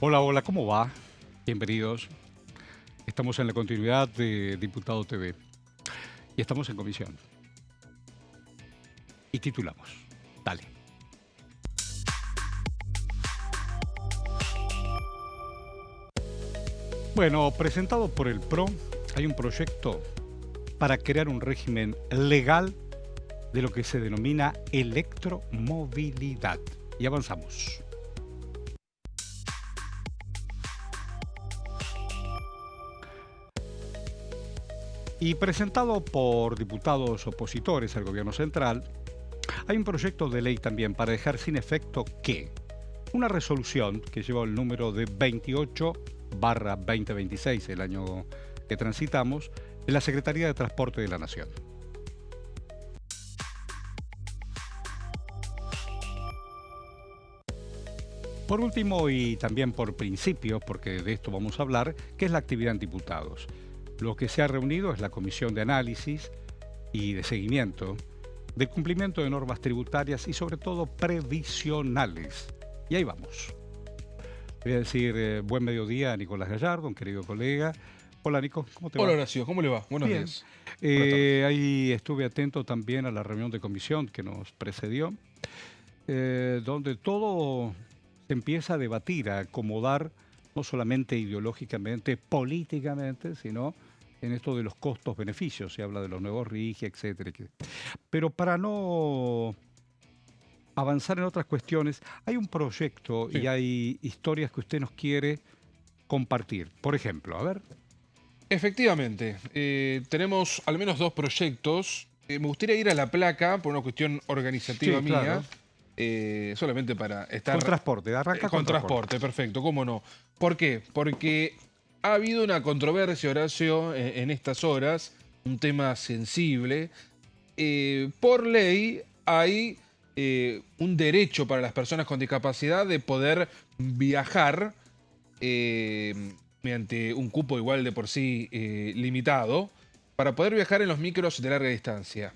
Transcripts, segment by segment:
Hola, hola, ¿cómo va? Bienvenidos. Estamos en la continuidad de Diputado TV y estamos en comisión. Y titulamos. Dale. Bueno, presentado por el PRO, hay un proyecto para crear un régimen legal de lo que se denomina electromovilidad. Y avanzamos. Y presentado por diputados opositores al gobierno central, hay un proyecto de ley también para dejar sin efecto que una resolución que lleva el número de 28/2026, el año que transitamos, de la Secretaría de Transporte de la Nación. Por último, y también por principio, porque de esto vamos a hablar, ¿qué es la actividad en diputados? Lo que se ha reunido es la Comisión de Análisis y de Seguimiento del cumplimiento de normas tributarias y sobre todo previsionales. Y ahí vamos. Voy a decir buen mediodía a Nicolás Gallardo, un querido colega. Hola Nico, ¿cómo te va? Hola Horacio, ¿cómo le va? Buenos Bien. días. Buenas tardes. Ahí estuve atento también a la reunión de comisión que nos precedió, donde todo se empieza a debatir, a acomodar, no solamente ideológicamente, políticamente, sino en esto de los costos-beneficios. Se habla de los nuevos RIGI, etcétera. Pero para no avanzar en otras cuestiones, hay un proyecto y Sí. hay historias que usted nos quiere compartir. Por ejemplo, a ver. Efectivamente, tenemos al menos dos proyectos. Me gustaría ir a la placa por una cuestión organizativa Sí, mía, claro. solamente para Con estar transporte, arranca con con transporte. transporte, perfecto, cómo no. ¿Por qué? Porque ha habido una controversia, Horacio, en estas horas, un tema sensible. Por ley hay un derecho para las personas con discapacidad de poder viajar mediante un cupo igual de por sí limitado, para poder viajar en los micros de larga distancia.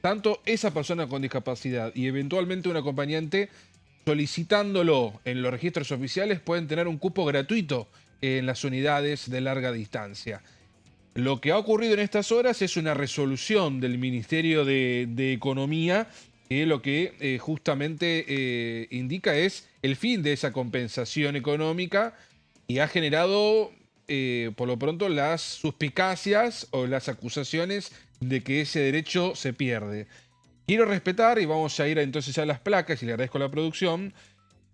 Tanto esa persona con discapacidad y eventualmente un acompañante, solicitándolo en los registros oficiales, pueden tener un cupo gratuito en las unidades de larga distancia. Lo que ha ocurrido en estas horas es una resolución del Ministerio de Economía que lo que justamente indica es el fin de esa compensación económica y ha generado, por lo pronto, las suspicacias o las acusaciones de que ese derecho se pierde. Quiero respetar, y vamos a ir entonces a las placas, y le agradezco a la producción,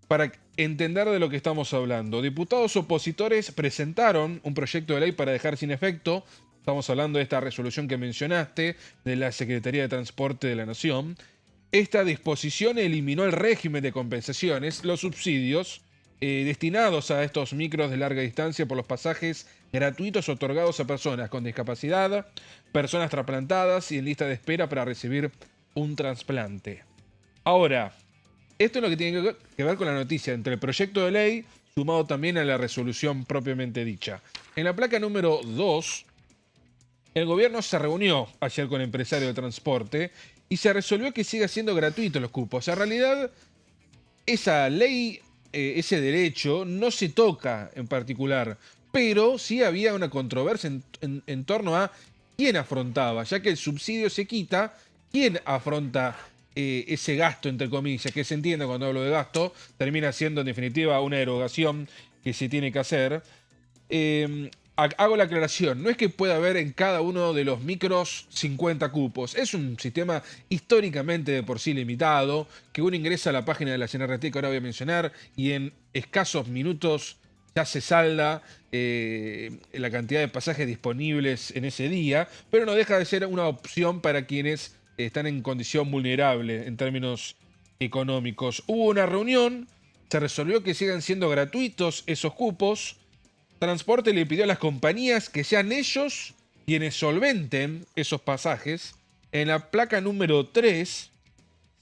para entender de lo que estamos hablando. Diputados opositores presentaron un proyecto de ley para dejar sin efecto, estamos hablando de esta resolución que mencionaste, de la Secretaría de Transporte de la Nación. Esta disposición eliminó el régimen de compensaciones, los subsidios destinados a estos micros de larga distancia por los pasajes gratuitos otorgados a personas con discapacidad, personas trasplantadas y en lista de espera para recibir un trasplante. Ahora, esto es lo que tiene que ver con la noticia entre el proyecto de ley sumado también a la resolución propiamente dicha. En la placa número 2, el gobierno se reunió ayer con empresarios de transporte y se resolvió que siga siendo gratuito los cupos. En realidad, esa ley, ese derecho, no se toca en particular, pero sí había una controversia en torno a quién afrontaba, ya que el subsidio se quita, quién afronta ese gasto, entre comillas, que se entiende cuando hablo de gasto, termina siendo en definitiva una erogación que se tiene que hacer. Hago la aclaración, no es que pueda haber en cada uno de los micros 50 cupos, es un sistema históricamente de por sí limitado, que uno ingresa a la página de la CNRT que ahora voy a mencionar y en escasos minutos ya se salda la cantidad de pasajes disponibles en ese día, pero no deja de ser una opción para quienes están en condición vulnerable en términos económicos. Hubo una reunión, se resolvió que sigan siendo gratuitos esos cupos. Transporte le pidió a las compañías que sean ellos quienes solventen esos pasajes. En la placa número 3,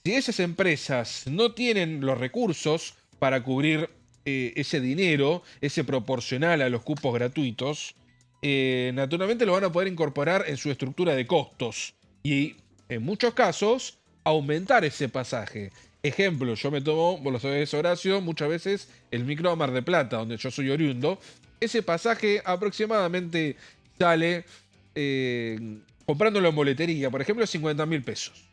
si esas empresas no tienen los recursos para cubrir ese dinero, ese proporcional a los cupos gratuitos, naturalmente lo van a poder incorporar en su estructura de costos y en muchos casos aumentar ese pasaje. Ejemplo, yo me tomo, vos lo sabés, Horacio, muchas veces el micro a Mar del Plata, donde yo soy oriundo. Ese pasaje aproximadamente sale, comprándolo en boletería, por ejemplo, 50.000 pesos.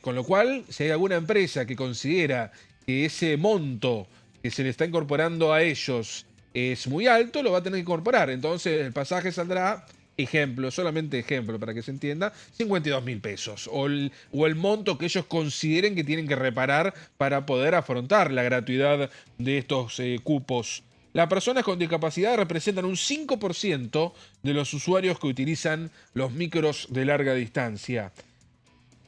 Con lo cual, si hay alguna empresa que considera que ese monto que se le está incorporando a ellos es muy alto, lo va a tener que incorporar. Entonces el pasaje saldrá, ejemplo, solamente ejemplo para que se entienda, 52.000 pesos. O el monto que ellos consideren que tienen que reparar para poder afrontar la gratuidad de estos cupos. Las personas con discapacidad representan un 5% de los usuarios que utilizan los micros de larga distancia.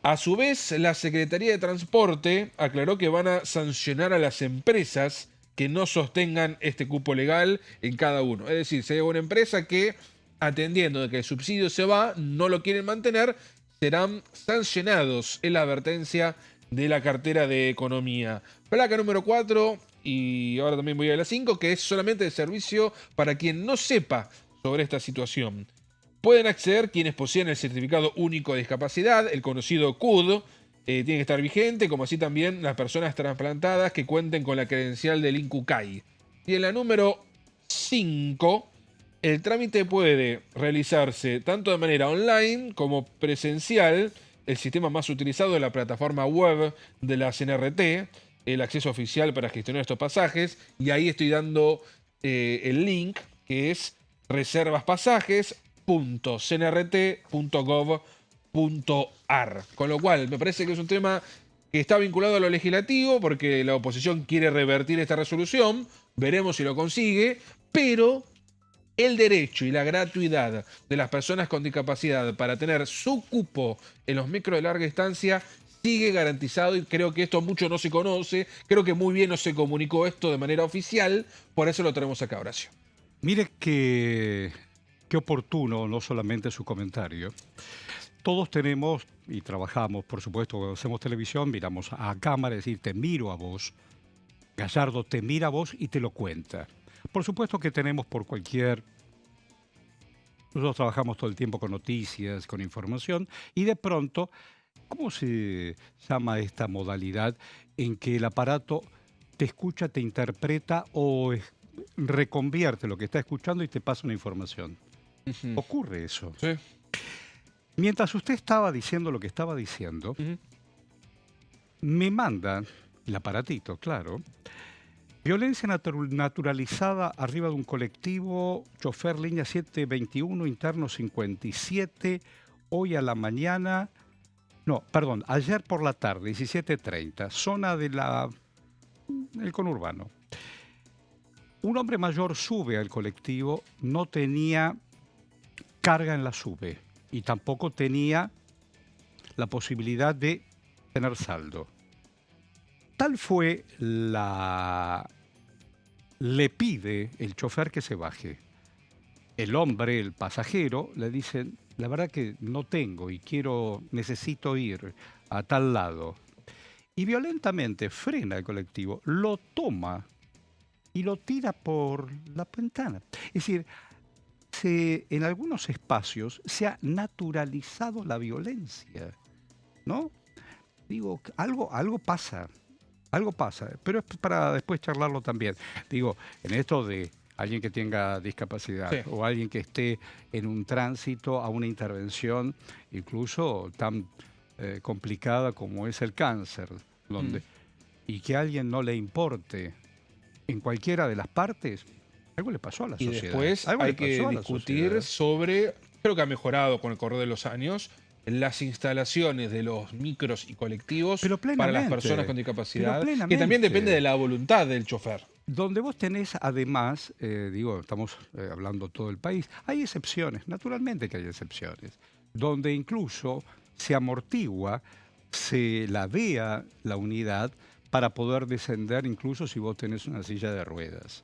A su vez, la Secretaría de Transporte aclaró que van a sancionar a las empresas que no sostengan este cupo legal en cada uno. Es decir, si hay una empresa que, atendiendo de que el subsidio se va, no lo quieren mantener, serán sancionados, en la advertencia de la cartera de Economía. Placa número 4, y ahora también voy a la 5, que es solamente de servicio para quien no sepa sobre esta situación. Pueden acceder quienes poseen el Certificado Único de Discapacidad, el conocido CUD, tiene que estar vigente, como así también las personas trasplantadas que cuenten con la credencial del INCUCAI. Y en la número 5, el trámite puede realizarse tanto de manera online como presencial. El sistema más utilizado es la plataforma web de la CNRT, el acceso oficial para gestionar estos pasajes, y ahí estoy dando el link, que es reservaspasajes.cnrt.gov.ar. Con lo cual, me parece que es un tema que está vinculado a lo legislativo, porque la oposición quiere revertir esta resolución, veremos si lo consigue, pero el derecho y la gratuidad de las personas con discapacidad para tener su cupo en los micros de larga distancia sigue garantizado, y creo que esto mucho no se conoce, creo que muy bien no se comunicó esto de manera oficial, por eso lo tenemos acá, Horacio. Mire qué oportuno, no solamente su comentario. Todos tenemos y trabajamos, por supuesto, cuando hacemos televisión, miramos a cámara, es decir, te miro a vos. Gallardo te mira a vos y te lo cuenta. Por supuesto que tenemos por cualquier... Nosotros trabajamos todo el tiempo con noticias, con información, y de pronto, ¿cómo se llama esta modalidad en que el aparato te escucha, te interpreta o reconvierte lo que está escuchando y te pasa una información? Ocurre eso. Sí. Mientras usted estaba diciendo lo que estaba diciendo, me manda el aparatito, claro. Violencia naturalizada arriba de un colectivo, chofer línea 721, interno 57, hoy a la mañana, no, perdón, ayer por la tarde, 17:30, zona del conurbano. Un hombre mayor sube al colectivo, no tenía carga en la sube y tampoco tenía la posibilidad de tener saldo. Tal fue le pide el chofer que se baje. El hombre, el pasajero, le dice, la verdad que no tengo y necesito ir a tal lado. Y violentamente frena el colectivo, lo toma y lo tira por la ventana. Es decir, en algunos espacios se ha naturalizado la violencia, ¿no? Digo, algo pasa. Algo pasa, pero es para después charlarlo también. Digo, en esto de alguien que tenga discapacidad, sí, o alguien que esté en un tránsito a una intervención incluso tan complicada como es el cáncer, y que a alguien no le importe en cualquiera de las partes, algo le pasó a la sociedad. Y después hay que discutir sobre, creo que ha mejorado con el correr de los años, las instalaciones de los micros y colectivos para las personas con discapacidad, que también depende de la voluntad del chofer. Donde vos tenés además, estamos hablando todo el país, hay excepciones, naturalmente que hay excepciones, donde incluso se amortigua, se ladea la unidad para poder descender incluso si vos tenés una silla de ruedas.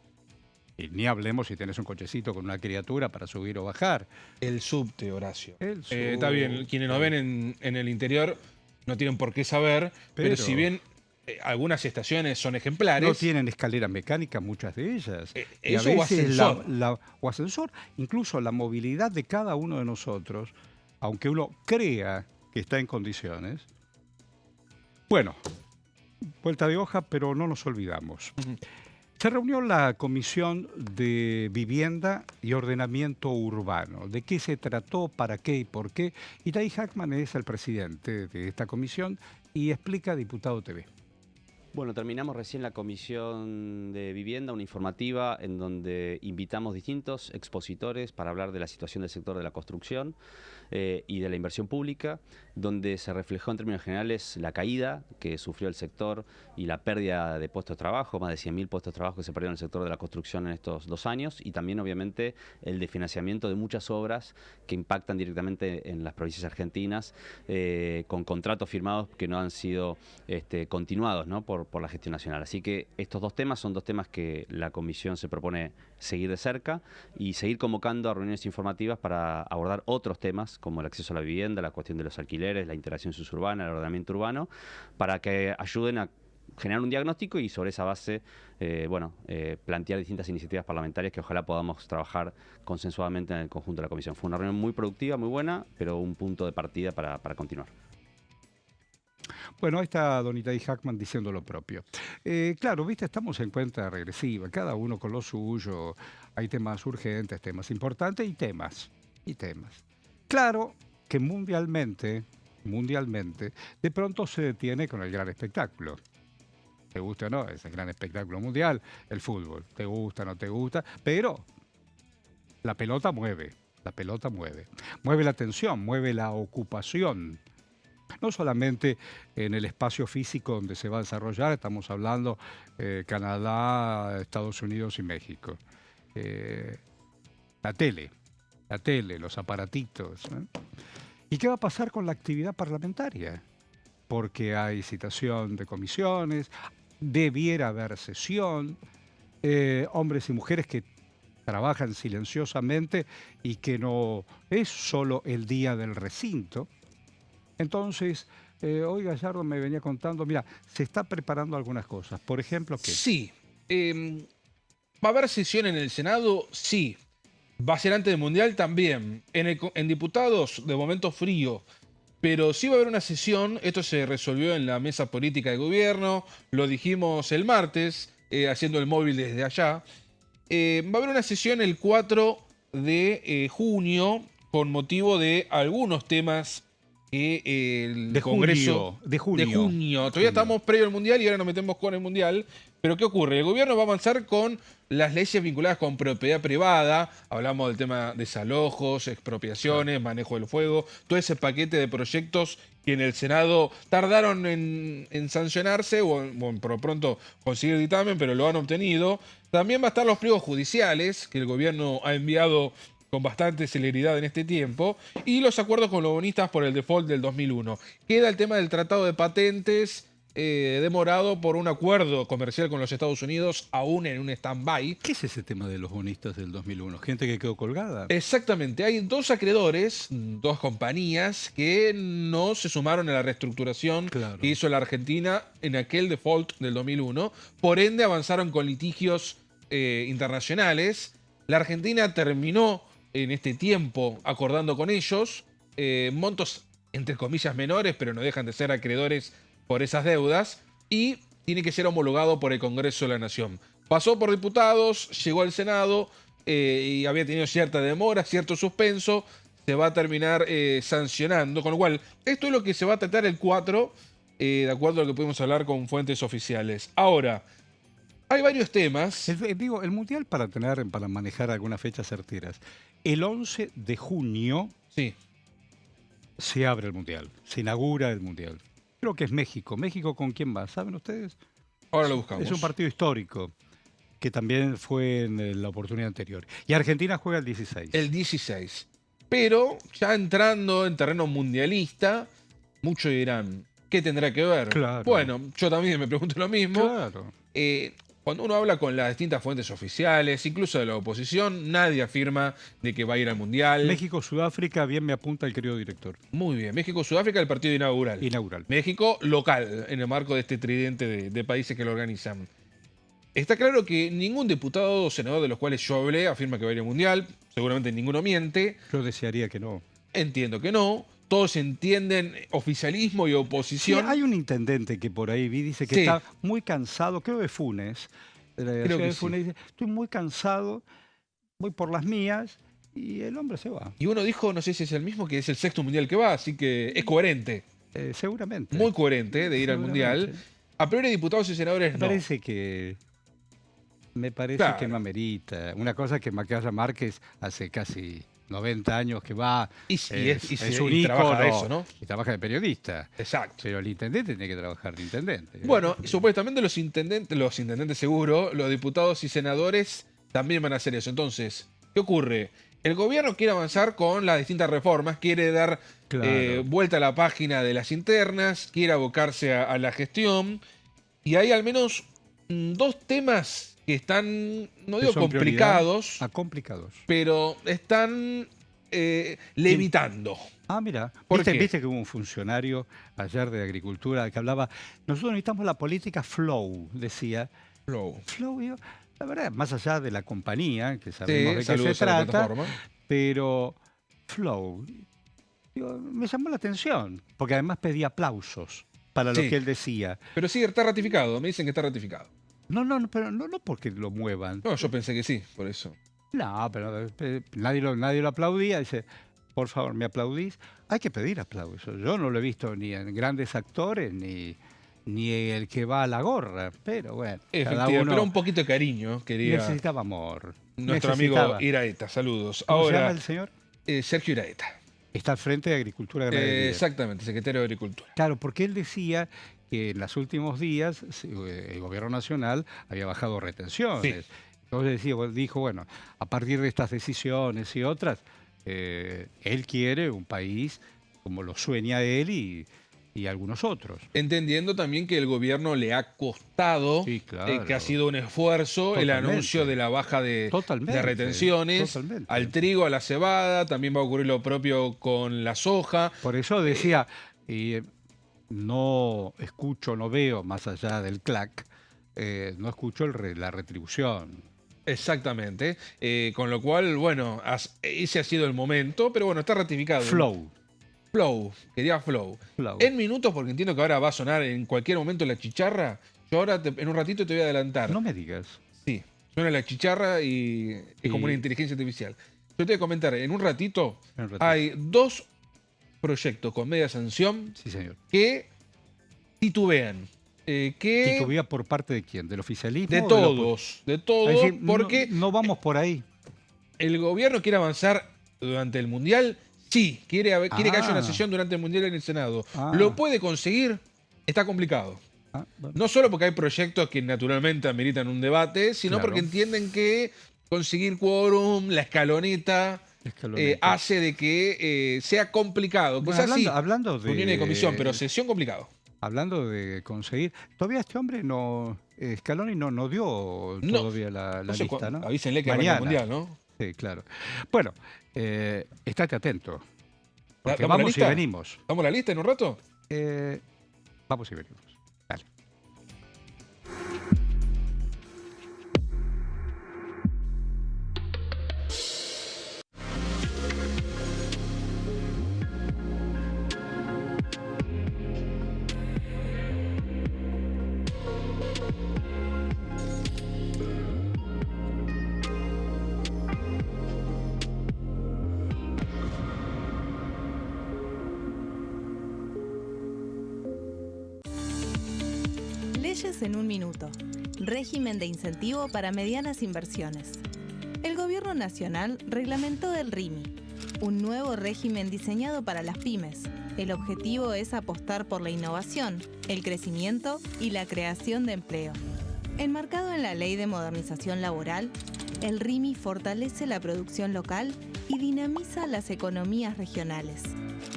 Y ni hablemos si tenés un cochecito con una criatura para subir o bajar. El subte, Horacio. Está bien, quienes nos ven en el interior no tienen por qué saber, pero si bien algunas estaciones son ejemplares... No tienen escalera mecánica, muchas de ellas. Eso o ascensor. O ascensor. Incluso la movilidad de cada uno de nosotros, aunque uno crea que está en condiciones... Bueno, vuelta de hoja, pero no nos olvidamos. Ujú. Se reunió la Comisión de Vivienda y Ordenamiento Urbano. ¿De qué se trató, para qué y por qué? Itay Hackman es el presidente de esta comisión y explica a Diputado TV. Bueno, terminamos recién la comisión de vivienda, una informativa en donde invitamos distintos expositores para hablar de la situación del sector de la construcción y de la inversión pública, donde se reflejó en términos generales la caída que sufrió el sector y la pérdida de puestos de trabajo, más de 100.000 puestos de trabajo que se perdieron en el sector de la construcción en estos 2 años, y también obviamente el desfinanciamiento de muchas obras que impactan directamente en las provincias argentinas con contratos firmados que no han sido continuados, ¿no? por la gestión nacional. Así que estos 2 temas son 2 temas que la comisión se propone seguir de cerca y seguir convocando a reuniones informativas para abordar otros temas como el acceso a la vivienda, la cuestión de los alquileres, la interacción suburbana, el ordenamiento urbano, para que ayuden a generar un diagnóstico y sobre esa base plantear distintas iniciativas parlamentarias que ojalá podamos trabajar consensuadamente en el conjunto de la comisión. Fue una reunión muy productiva, muy buena, pero un punto de partida para continuar. Bueno, ahí está don Itay Hackman diciendo lo propio. Claro, viste, estamos en cuenta regresiva, cada uno con lo suyo. Hay temas urgentes, temas importantes y temas. Claro que mundialmente, de pronto se detiene con el gran espectáculo. Te gusta o no, es el gran espectáculo mundial, el fútbol. Te gusta o no te gusta, pero la pelota mueve, Mueve la atención, mueve la ocupación. No solamente en el espacio físico donde se va a desarrollar, estamos hablando Canadá, Estados Unidos y México. La tele, los aparatitos. ¿Y qué va a pasar con la actividad parlamentaria? Porque hay citación de comisiones, debiera haber sesión, hombres y mujeres que trabajan silenciosamente y que no es solo el día del recinto. Entonces, hoy Gallardo me venía contando, mira, se está preparando algunas cosas. Por ejemplo, ¿qué? Sí. ¿Va a haber sesión en el Senado? Sí. ¿Va a ser antes del Mundial? También. En diputados, de momento frío. Pero sí va a haber una sesión, esto se resolvió en la mesa política de gobierno, lo dijimos el martes, haciendo el móvil desde allá. Va a haber una sesión el 4 de junio con motivo de algunos temas que el Congreso... De junio. Todavía estamos previo al Mundial y ahora nos metemos con el Mundial. Pero ¿qué ocurre? El gobierno va a avanzar con las leyes vinculadas con propiedad privada. Hablamos del tema de desalojos, expropiaciones, manejo del fuego. Todo ese paquete de proyectos que en el Senado tardaron en sancionarse o por lo pronto conseguir dictamen, pero lo han obtenido. También va a estar los pliegos judiciales que el gobierno ha enviado con bastante celeridad en este tiempo, y los acuerdos con los bonistas por el default del 2001. Queda el tema del tratado de patentes, demorado por un acuerdo comercial con los Estados Unidos, aún en un stand-by. ¿Qué es ese tema de los bonistas del 2001? ¿Gente que quedó colgada? Exactamente, hay 2 acreedores, 2 compañías que no se sumaron a la reestructuración que hizo la Argentina en aquel default del 2001, por ende avanzaron con litigios internacionales. La Argentina terminó en este tiempo acordando con ellos montos entre comillas menores, pero no dejan de ser acreedores por esas deudas, y tiene que ser homologado por el Congreso de la Nación. Pasó por diputados, llegó al Senado y había tenido cierta demora, cierto suspenso, se va a terminar sancionando, con lo cual esto es lo que se va a tratar el 4, de acuerdo a lo que pudimos hablar con fuentes oficiales. Ahora, hay varios temas. El Mundial, para manejar algunas fechas certeras, el 11 de junio sí, se abre el Mundial, se inaugura el Mundial. Creo que es México. ¿México con quién va? ¿Saben ustedes? Ahora lo buscamos. Es un partido histórico, que también fue en la oportunidad anterior. Y Argentina juega el 16. El 16. Pero ya entrando en terreno mundialista, muchos dirán, ¿qué tendrá que ver? Claro. Bueno, yo también me pregunto lo mismo. Claro. Cuando uno habla con las distintas fuentes oficiales, incluso de la oposición, nadie afirma de que va a ir al Mundial. México-Sudáfrica, bien me apunta el querido director. Muy bien. México-Sudáfrica, el partido inaugural. México local, en el marco de este tridente de países que lo organizan. Está claro que ningún diputado o senador de los cuales yo hablé afirma que va a ir al Mundial. Seguramente ninguno miente. Yo desearía que no. Entiendo que no. todos entienden oficialismo y Sí, oposición. hay un intendente que por ahí vi, dice que Sí. está muy cansado, creo de Funes, de la Creo ciudad que de sí. Funes, dice, estoy muy cansado, voy por las mías, y el hombre se va, Y uno dijo, no sé si es el mismo, que es el 6º mundial que va, así que es coherente, seguramente. muy coherente de ir al mundial. Seguramente. A priori diputados y senadores Me no. parece que Claro. no amerita. Una cosa que Macaya Márquez hace casi 90 años que va, Y si es un y trabaja de ícono, eso, ¿no? y trabaja de periodista. Exacto. Pero el intendente tiene que trabajar de intendente. Bueno, y supuestamente los intendentes seguro, los diputados y senadores también van a hacer eso. Entonces, ¿qué ocurre? El gobierno quiere avanzar con las distintas reformas, quiere dar Claro. vuelta a la página de las internas, quiere abocarse a la gestión. Y hay al menos 2 temas que están, no Que digo son prioridad. complicados, Complicados. pero están levitando. Ah, mira, ¿Por ¿viste, qué? viste que hubo un funcionario ayer de Agricultura que hablaba, nosotros necesitamos la política flow, decía. Flow, yo, la verdad, más allá de la compañía, que sabemos de qué se saludos a la trata, plataforma. pero flow, digo, me llamó la atención, porque además pedía aplausos para lo Sí. que él decía. Pero sí, está ratificado, me dicen que está ratificado. No, pero no porque lo muevan. No, yo pensé que sí, por eso. No, pero nadie lo aplaudía. Dice, por favor, ¿me aplaudís? Hay que pedir aplausos. Yo no lo he visto ni en grandes actores, ni el que va a la gorra. Pero bueno, cada Efectivamente, uno pero un poquito de cariño quería necesitaba amor. nuestro Necesitaba. amigo Iraeta. Saludos. ¿Cómo se llama Ahora, el señor? Sergio Iraeta. Está al frente de Agricultura y Ganadería. Exactamente, secretario de Agricultura. Claro, porque él decía que en los últimos días el gobierno nacional había bajado retenciones. Sí. Entonces dijo, bueno, a partir de estas decisiones y otras, él quiere un país como lo sueña él y algunos otros. Entendiendo también que el gobierno le ha costado, Sí, claro. que ha sido un esfuerzo el Totalmente. anuncio de la baja de Totalmente, retenciones totalmente. al trigo, a la cebada, también va a ocurrir lo propio con la soja. Por eso decía, no escucho, no veo más allá del CLAC, no escucho la retribución. Exactamente. Con lo cual, bueno, ese ha sido el momento, pero bueno, está ratificado. Flow. Flow, quería flow. Flow. En minutos, porque entiendo que ahora va a sonar en cualquier momento la chicharra, yo ahora en un ratito te voy a adelantar. No me digas. Sí, suena la chicharra y es como Y- una inteligencia artificial. Yo te voy a comentar, en un ratito En un ratito. hay 2 proyectos con media sanción Sí, señor. que titubean. Que ¿Titubea por parte de quién? ¿Del oficialismo? de o todos, de Es todos, decir, porque no vamos por ahí. el gobierno quiere avanzar durante el Mundial. Sí, quiere que haya una Ah. sesión durante el Mundial en el Senado. Ah. ¿Lo puede conseguir? Está complicado. Ah, bueno. No solo porque hay proyectos que naturalmente ameritan un debate, sino Claro. porque entienden que conseguir quórum, la escaloneta, Escaloneta. hace de que sea complicado. Bueno, Quizás sí, hablando de reunión de comisión, pero sesión complicado. hablando de conseguir, todavía este hombre no, Scaloni no dio No. todavía la No sé lista, ¿no? avísenle que arranca el Mundial, ¿no? Sí, claro. Bueno, estate atento, porque ¿Damos la vamos y lista? venimos. ¿Damos la lista en un rato? Vamos y venimos. Dale. Leyes en un minuto. Régimen de incentivo para medianas inversiones. El Gobierno Nacional reglamentó el RIMI, un nuevo régimen diseñado para las pymes. El objetivo es apostar por la innovación, el crecimiento y la creación de empleo. Enmarcado en la Ley de Modernización Laboral, el RIMI fortalece la producción local y dinamiza las economías regionales.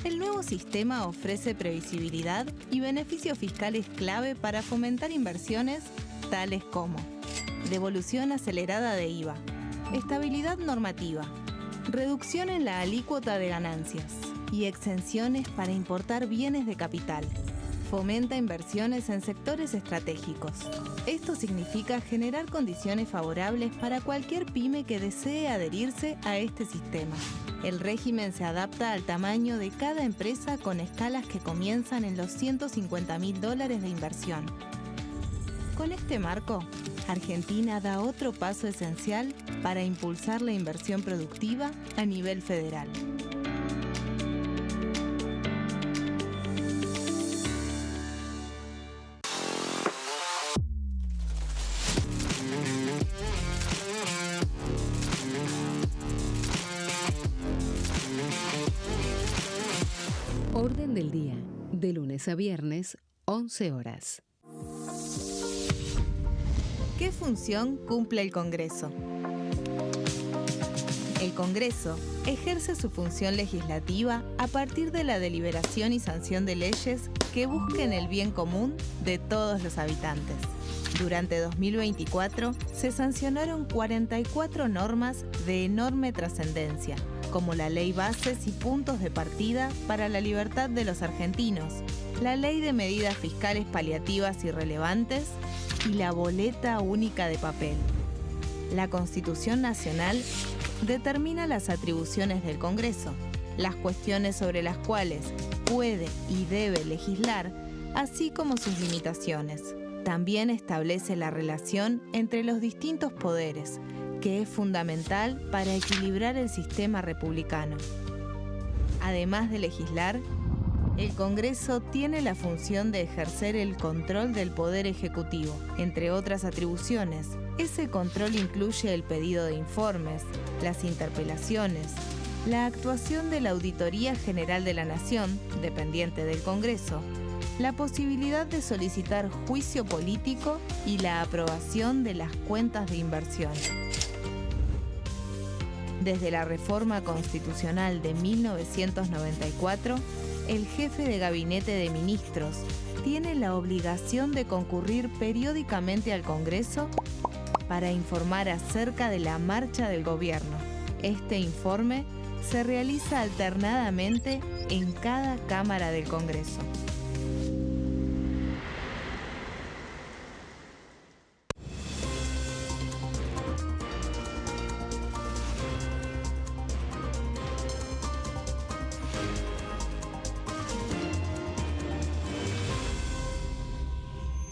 El nuevo sistema ofrece previsibilidad y beneficios fiscales clave para fomentar inversiones tales como devolución acelerada de IVA, estabilidad normativa, reducción en la alícuota de ganancias y exenciones para importar bienes de capital. fomenta inversiones en sectores estratégicos. Esto significa generar condiciones favorables para cualquier pyme que desee adherirse a este sistema. El régimen se adapta al tamaño de cada empresa con escalas que comienzan en los $150.000 de inversión. Con este marco, Argentina da otro paso esencial para impulsar la inversión productiva a nivel federal. Orden del día, de lunes a viernes, 11 horas. ¿Qué función cumple el Congreso? El Congreso ejerce su función legislativa a partir de la deliberación y sanción de leyes que busquen el bien común de todos los habitantes. Durante 2024 se sancionaron 44 normas de enorme trascendencia, como la Ley Bases y Puntos de Partida para la Libertad de los Argentinos, la Ley de Medidas Fiscales Paliativas y Relevantes y la Boleta Única de Papel. La Constitución Nacional determina las atribuciones del Congreso, las cuestiones sobre las cuales puede y debe legislar, así como sus limitaciones. También establece la relación entre los distintos poderes, que es fundamental para equilibrar el sistema republicano. Además de legislar, el Congreso tiene la función de ejercer el control del Poder Ejecutivo. Entre otras atribuciones, ese control incluye el pedido de informes, las interpelaciones, la actuación de la Auditoría General de la Nación, dependiente del Congreso, la posibilidad de solicitar juicio político y la aprobación de las cuentas de inversión. Desde la reforma constitucional de 1994, el jefe de gabinete de ministros tiene la obligación de concurrir periódicamente al Congreso para informar acerca de la marcha del gobierno. Este informe se realiza alternadamente en cada Cámara del Congreso.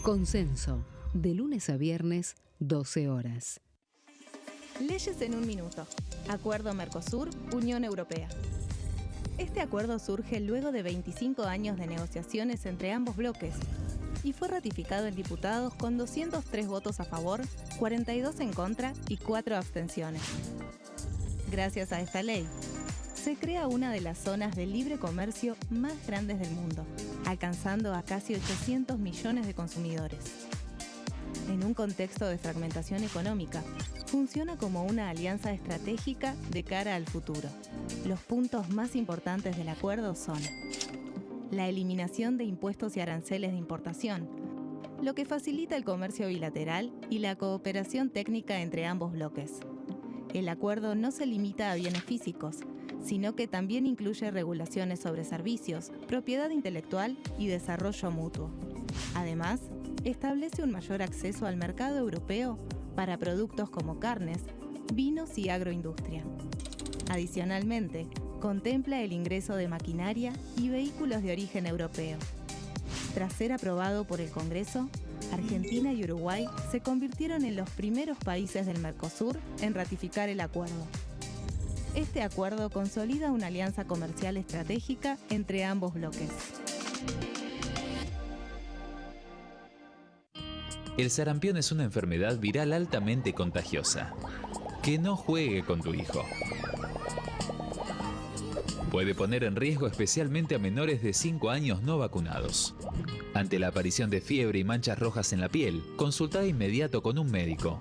Consenso, de lunes a viernes, 12 horas. Leyes en un minuto. Acuerdo Mercosur-Unión Europea. Este acuerdo surge luego de 25 años de negociaciones entre ambos bloques y fue ratificado en diputados con 203 votos a favor, 42 en contra y 4 abstenciones. Gracias a esta ley, se crea una de las zonas de libre comercio más grandes del mundo, alcanzando a casi 800 millones de consumidores. En un contexto de fragmentación económica, funciona como una alianza estratégica de cara al futuro. Los puntos más importantes del acuerdo son la eliminación de impuestos y aranceles de importación, lo que facilita el comercio bilateral y la cooperación técnica entre ambos bloques. El acuerdo no se limita a bienes físicos, sino que también incluye regulaciones sobre servicios, propiedad intelectual y desarrollo mutuo. Además, establece un mayor acceso al mercado europeo para productos como carnes, vinos y agroindustria. Adicionalmente, contempla el ingreso de maquinaria y vehículos de origen europeo. Tras ser aprobado por el Congreso, Argentina y Uruguay se convirtieron en los primeros países del Mercosur en ratificar el acuerdo. Este acuerdo consolida una alianza comercial estratégica entre ambos bloques. El sarampión es una enfermedad viral altamente contagiosa. Que no juegue con tu hijo. Puede poner en riesgo especialmente a menores de 5 años no vacunados. Ante la aparición de fiebre y manchas rojas en la piel, consulta de inmediato con un médico.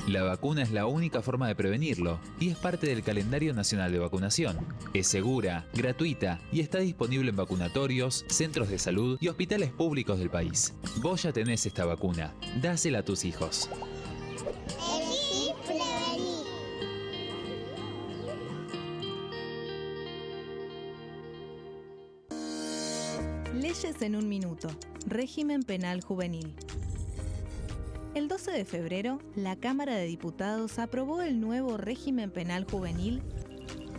La vacuna es la única forma de prevenirlo y es parte del calendario nacional de vacunación. Es segura, gratuita y está disponible en vacunatorios, centros de salud y hospitales públicos del país. Vos ya tenés esta vacuna. Dásela a tus hijos. Leyes en un minuto. Régimen penal juvenil. El 12 de febrero, la Cámara de Diputados aprobó el nuevo régimen penal juvenil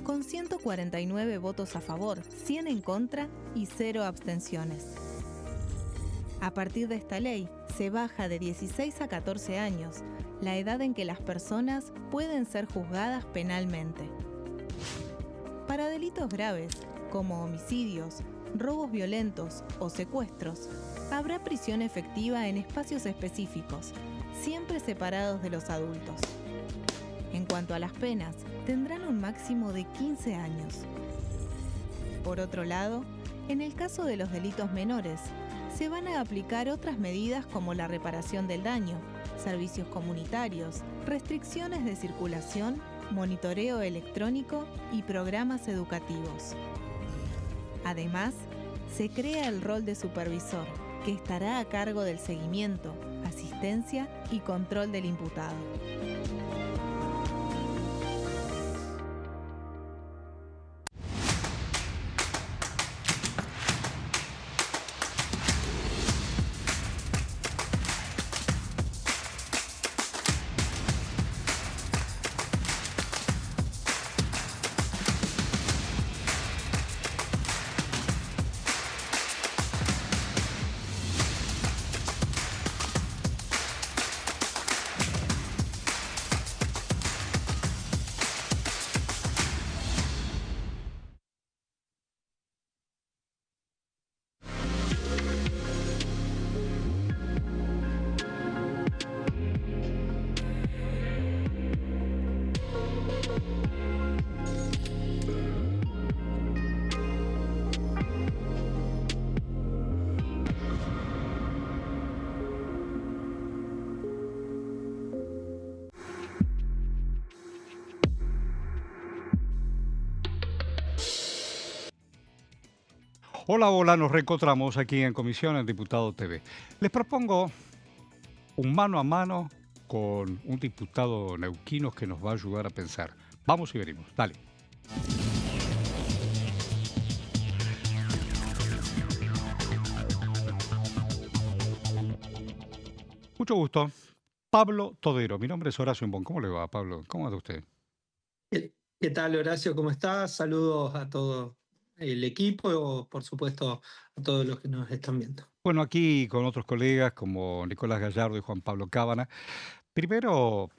con 149 votos a favor, 100 en contra y 0 abstenciones. A partir de esta ley, se baja de 16 a 14 años la edad en que las personas pueden ser juzgadas penalmente. Para delitos graves, como homicidios, robos violentos o secuestros, habrá prisión efectiva en espacios específicos, siempre separados de los adultos. En cuanto a las penas, tendrán un máximo de 15 años. Por otro lado, en el caso de los delitos menores, se van a aplicar otras medidas como la reparación del daño, servicios comunitarios, restricciones de circulación, monitoreo electrónico y programas educativos. Además, se crea el rol de supervisor, que estará a cargo del seguimiento, asistencia y control del imputado. Hola, hola, nos reencontramos aquí en Comisión en Diputado TV. Les propongo un mano a mano con un diputado neuquino que nos va a ayudar a pensar. Vamos y venimos, dale. Mucho gusto. Pablo Todero, mi nombre es Horacio Bon. ¿Cómo le va, Pablo? ¿Cómo anda usted? ¿Qué tal, Horacio? ¿Cómo estás? Saludos a todo el equipo, por supuesto, a todos los que nos están viendo. Bueno, aquí con otros colegas como Nicolás Gallardo y Juan Pablo Cábana. Primero,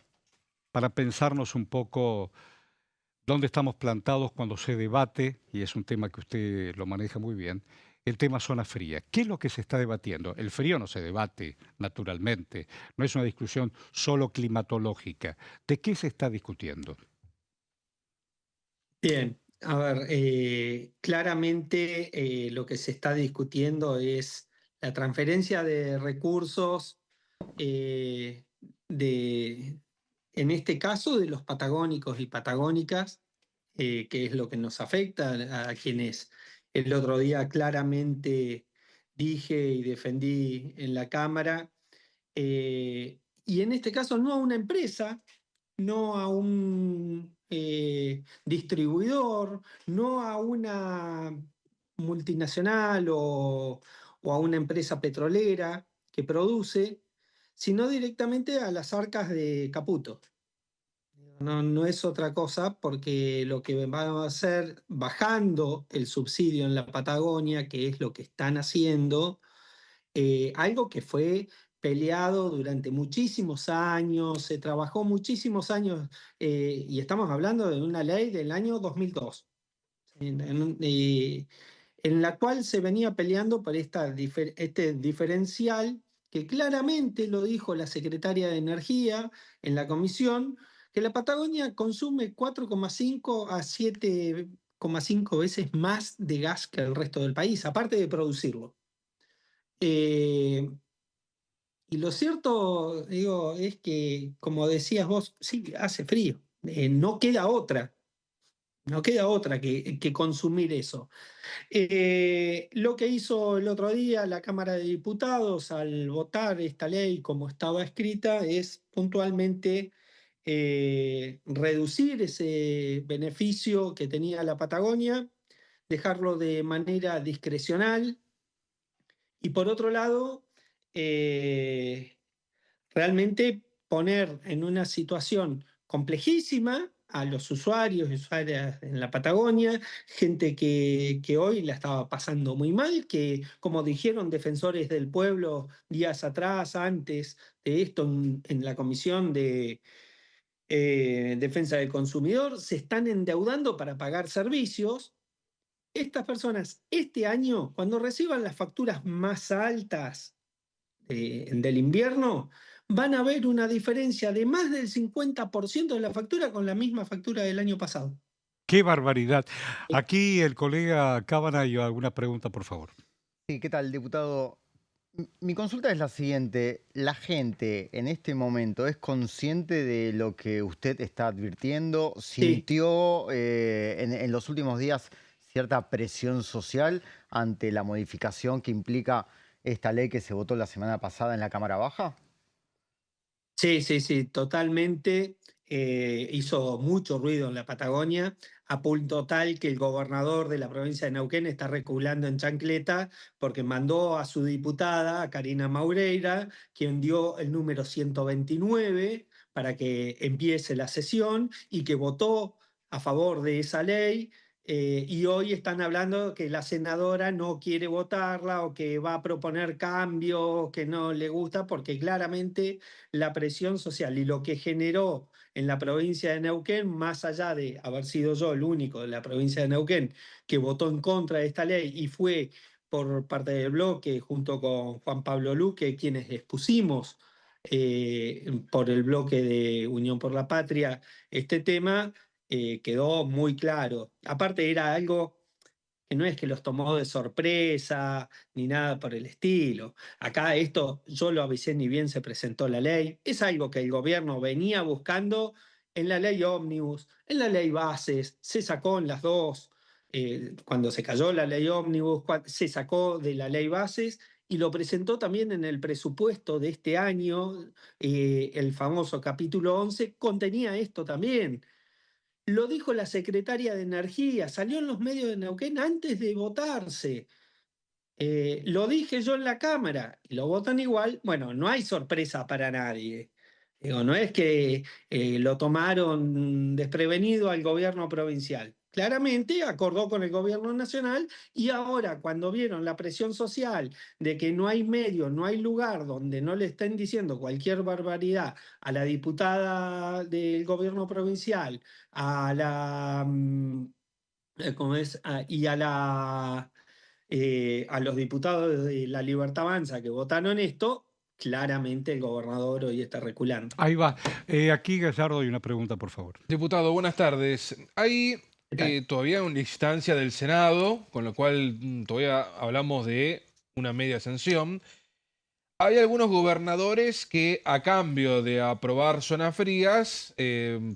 para pensarnos un poco dónde estamos plantados cuando se debate, y es un tema que usted lo maneja muy bien, el tema zona fría. ¿Qué es lo que se está debatiendo? El frío no se debate, naturalmente. No es una discusión solo climatológica. ¿De qué se está discutiendo? Bien, a ver, claramente lo que se está discutiendo es la transferencia de recursos eh, de, en este caso, de los patagónicos y patagónicas, que es lo que nos afecta a quienes el otro día claramente dije y defendí en la Cámara. Y en este caso no a una empresa, no a un distribuidor, no a una multinacional o a una empresa petrolera que produce, sino directamente a las arcas de Caputo. No, no es otra cosa porque lo que van a hacer bajando el subsidio en la Patagonia, que es lo que están haciendo, algo que fue peleado durante muchísimos años, se trabajó muchísimos años, y estamos hablando de una ley del año 2002, en la cual se venía peleando por este diferencial que claramente lo dijo la secretaria de Energía en la comisión, que la Patagonia consume 4,5 a 7,5 veces más de gas que el resto del país, aparte de producirlo. Eh, y lo cierto, digo, es que, como decías vos, sí, hace frío. No queda otra que consumir eso. Lo que hizo el otro día la Cámara de Diputados al votar esta ley como estaba escrita es puntualmente reducir ese beneficio que tenía la Patagonia, dejarlo de manera discrecional, Y por otro lado, realmente poner en una situación complejísima a los usuarios y usuarias en la Patagonia, gente que hoy la estaba pasando muy mal, que como dijeron defensores del pueblo días atrás, antes de esto, en la Comisión de Defensa del Consumidor, se están endeudando para pagar servicios. Estas personas este año, cuando reciban las facturas más altas del invierno, van a ver una diferencia de más del 50% de la factura con la misma factura del año pasado. ¡Qué barbaridad! Eh, Aquí el colega Cábana y alguna pregunta, por favor. Sí, ¿qué tal, diputado? Mi consulta es la siguiente. ¿La gente en este momento es consciente de lo que usted está advirtiendo? Sí, ¿Sintió en los últimos días cierta presión social ante la modificación que implica esta ley que se votó la semana pasada en la Cámara Baja? sí, sí, sí, totalmente. Hizo mucho ruido en la Patagonia, a punto tal que el gobernador de la provincia de Neuquén está reculando en chancleta porque mandó a su diputada, a Karina Maureira, quien dio el número 129 para que empiece la sesión y que votó a favor de esa ley. Y hoy están hablando que la senadora no quiere votarla o que va a proponer cambios que no le gusta porque claramente la presión social y lo que generó en la provincia de Neuquén, más allá de haber sido yo el único de la provincia de Neuquén que votó en contra de esta ley y fue por parte del bloque junto con Juan Pablo Luque quienes expusimos por el bloque de Unión por la Patria este tema, quedó muy claro. Aparte era algo que no es que los tomó de sorpresa ni nada por el estilo. Acá esto yo lo avisé ni bien se presentó la ley. Es algo que el gobierno venía buscando en la ley ómnibus, en la ley bases, se sacó en las dos. Cuando se cayó la ley ómnibus, se sacó de la ley bases y lo presentó también en el presupuesto de este año. El famoso capítulo 11 contenía esto también. Lo dijo la secretaria de Energía, salió en los medios de Neuquén antes de votarse. Lo dije yo en la Cámara y lo votan igual. Bueno, no hay sorpresa para nadie. Digo, no es que lo tomaron desprevenido al gobierno provincial. Claramente acordó con el gobierno nacional y ahora cuando vieron la presión social de que no hay medio, no hay lugar donde no le estén diciendo cualquier barbaridad a la diputada del gobierno provincial, a la, ¿cómo es? Y a los diputados de La Libertad Avanza que votaron esto, claramente el gobernador hoy está reculando. Ahí va. Aquí, Gallardo, hay una pregunta, por favor. Diputado, buenas tardes. Hay ¿Qué tal? todavía una instancia del Senado, con lo cual todavía hablamos de una media sanción. Hay algunos gobernadores que a cambio de aprobar zonas frías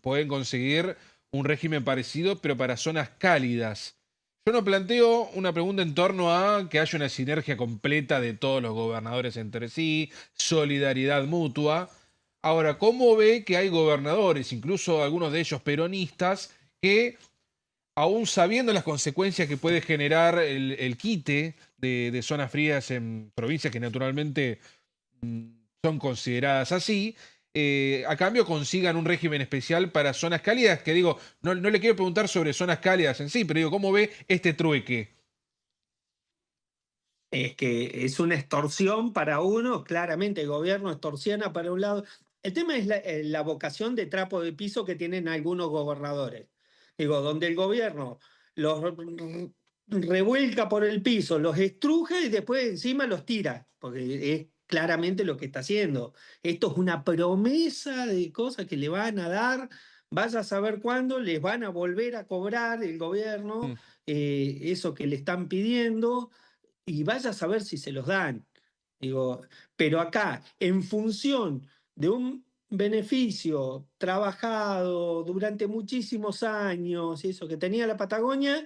pueden conseguir un régimen parecido, pero para zonas cálidas. Yo no planteo una pregunta en torno a que haya una sinergia completa de todos los gobernadores entre sí, solidaridad mutua. Ahora, ¿cómo ve que hay gobernadores, incluso algunos de ellos peronistas, que aún sabiendo las consecuencias que puede generar el quite de zonas frías en provincias que naturalmente mm, son consideradas así, a cambio consigan un régimen especial para zonas cálidas? Que digo, no le quiero preguntar sobre zonas cálidas en sí, pero digo, ¿cómo ve este trueque? Es que es una extorsión para uno, claramente el gobierno extorsiona para un lado. El tema es la vocación de trapo de piso que tienen algunos gobernadores. Digo, donde el gobierno los revuelca por el piso, los estruja y después encima los tira, porque es claramente lo que está haciendo. Esto es una promesa de cosas que le van a dar, vaya a saber cuándo, les van a volver a cobrar el gobierno Mm. eso que le están pidiendo y vaya a saber si se los dan. Digo, pero acá, en función de un beneficio trabajado durante muchísimos años, y eso que tenía la Patagonia,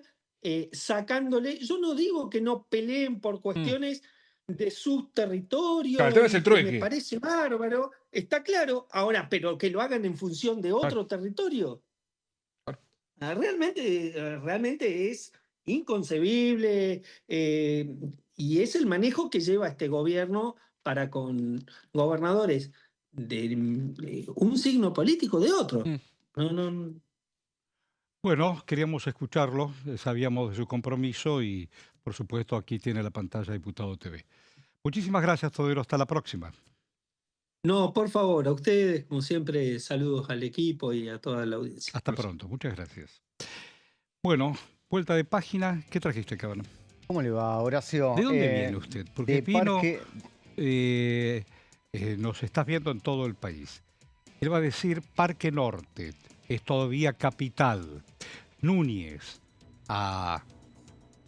sacándole, yo no digo que no peleen por Mm. cuestiones de sus Claro, el territorios tema es el y que me trueque. parece bárbaro, está claro, ahora, pero que lo hagan en función de Claro, otro territorio. claro. Realmente es inconcebible. Y es el manejo que lleva este gobierno para con gobernadores de un signo político de otro. Mm. No. Bueno, queríamos escucharlo, sabíamos de su compromiso y, por supuesto, aquí tiene la pantalla Diputado TV. Muchísimas gracias, Todero. Hasta la próxima. No, por favor, a ustedes, como siempre, saludos al equipo y a toda la audiencia. Hasta pronto. Muchas gracias. Bueno, vuelta de página. ¿Qué trajiste, Cabana? ¿Cómo le va, Horacio? ¿De dónde viene usted? Porque vino, Parque... nos estás viendo en todo el país. Él va a decir Parque Norte, es todavía capital. Núñez, a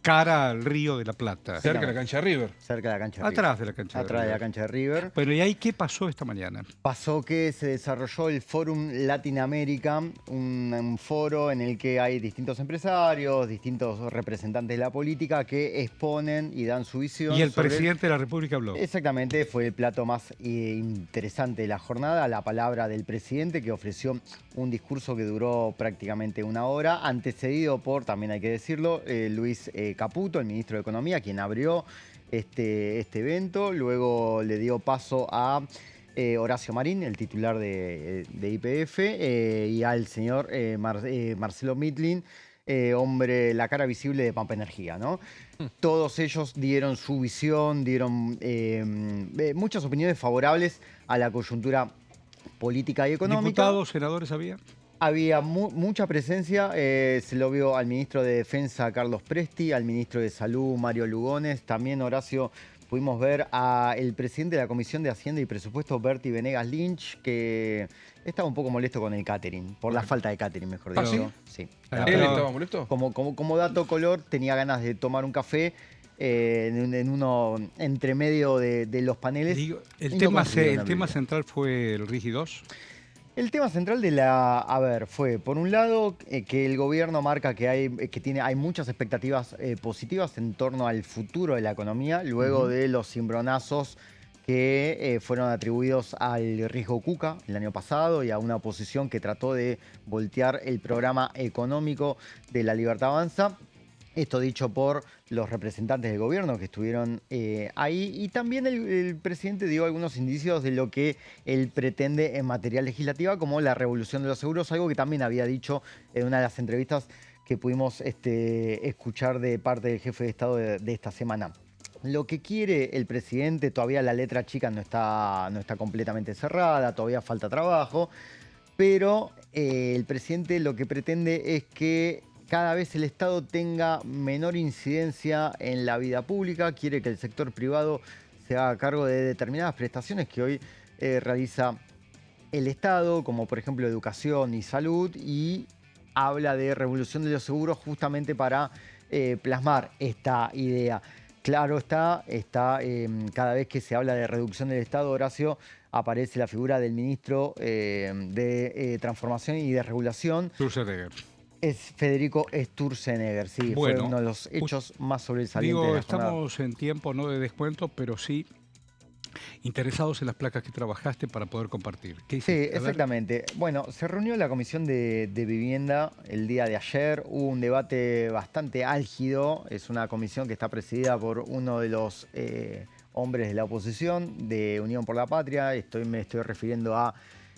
cara al Río de la Plata. Cerca de la cancha de River. Cerca de la cancha de River. Atrás de la cancha de Atrás de la River. cancha de River. Bueno, ¿y ahí qué pasó esta mañana? Pasó que se desarrolló el Fórum Latinoamérica, un foro en el que hay distintos empresarios, distintos representantes de la política que exponen y dan su visión. Y el sobre... presidente de la República habló. Exactamente, fue el plato más interesante de la jornada, la palabra del presidente, que ofreció un discurso que duró prácticamente una hora, antecedido por, también hay que decirlo, Luis Caputo, el ministro de Economía, quien abrió este evento. Luego le dio paso a Horacio Marín, el titular de YPF, y al señor Marcelo Mitlin, hombre, la cara visible de Pampa Energía, ¿no? Todos ellos dieron su visión, dieron muchas opiniones favorables a la coyuntura política y económica. ¿Diputados, senadores había? Había mucha presencia, se lo vio al ministro de Defensa, Carlos Presti, al ministro de Salud, Mario Lugones, también, Horacio, pudimos ver al presidente de la Comisión de Hacienda y Presupuesto, Berti Venegas Lynch, que estaba un poco molesto con el catering, por la falta de catering, mejor ¿Ah, dicho. Sí. ¿Él estaba molesto? Como dato color, tenía ganas de tomar un café en uno entre medio de los paneles. Digo, el y no tema consiguieron el tema abrirlo. central fue el RIGI 2. El tema central fue, por un lado, que el gobierno marca que hay muchas expectativas positivas en torno al futuro de la economía, luego de los cimbronazos que fueron atribuidos al riesgo Cuca el año pasado y a una oposición que trató de voltear el programa económico de La Libertad Avanza. Esto dicho por los representantes del gobierno que estuvieron ahí, y también el presidente dio algunos indicios de lo que él pretende en materia legislativa, como la revolución de los seguros, algo que también había dicho en una de las entrevistas que pudimos escuchar de parte del jefe de Estado de esta semana. Lo que quiere el presidente, todavía la letra chica no está completamente cerrada, todavía falta trabajo, pero el presidente lo que pretende es que cada vez el Estado tenga menor incidencia en la vida pública, quiere que el sector privado se haga cargo de determinadas prestaciones que hoy realiza el Estado, como por ejemplo educación y salud, y habla de revolución de los seguros justamente para plasmar esta idea. Claro está, cada vez que se habla de reducción del Estado, Horacio, aparece la figura del ministro de Transformación y de Regulación. Sturzenegger. Es Federico Sturzenegger, sí, Bueno, fue uno de los hechos más sobresalientes de Digo, la jornada. estamos en tiempo no de descuento, pero sí interesados en las placas que trabajaste para poder compartir. ¿Qué Sí, hiciste? A ver. exactamente. Bueno, se reunió la Comisión de Vivienda el día de ayer. Hubo un debate bastante álgido. Es una comisión que está presidida por uno de los hombres de la oposición, de Unión por la Patria. Me estoy refiriendo a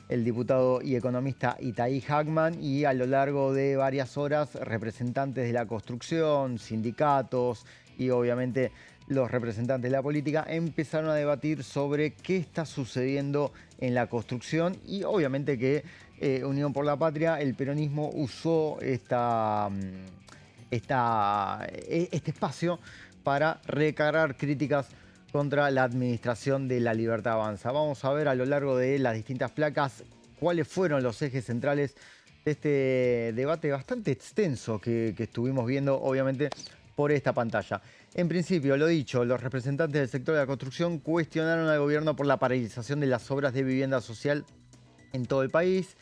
el diputado y economista Itaí Hackman, y a lo largo de varias horas representantes de la construcción, sindicatos y obviamente los representantes de la política empezaron a debatir sobre qué está sucediendo en la construcción, y obviamente que Unión por la Patria, el peronismo, usó este espacio para recargar críticas contra la administración de La Libertad Avanza. Vamos a ver a lo largo de las distintas placas cuáles fueron los ejes centrales de este debate bastante extenso que estuvimos viendo, obviamente, por esta pantalla. En principio, lo dicho, los representantes del sector de la construcción cuestionaron al gobierno por la paralización de las obras de vivienda social en todo el país.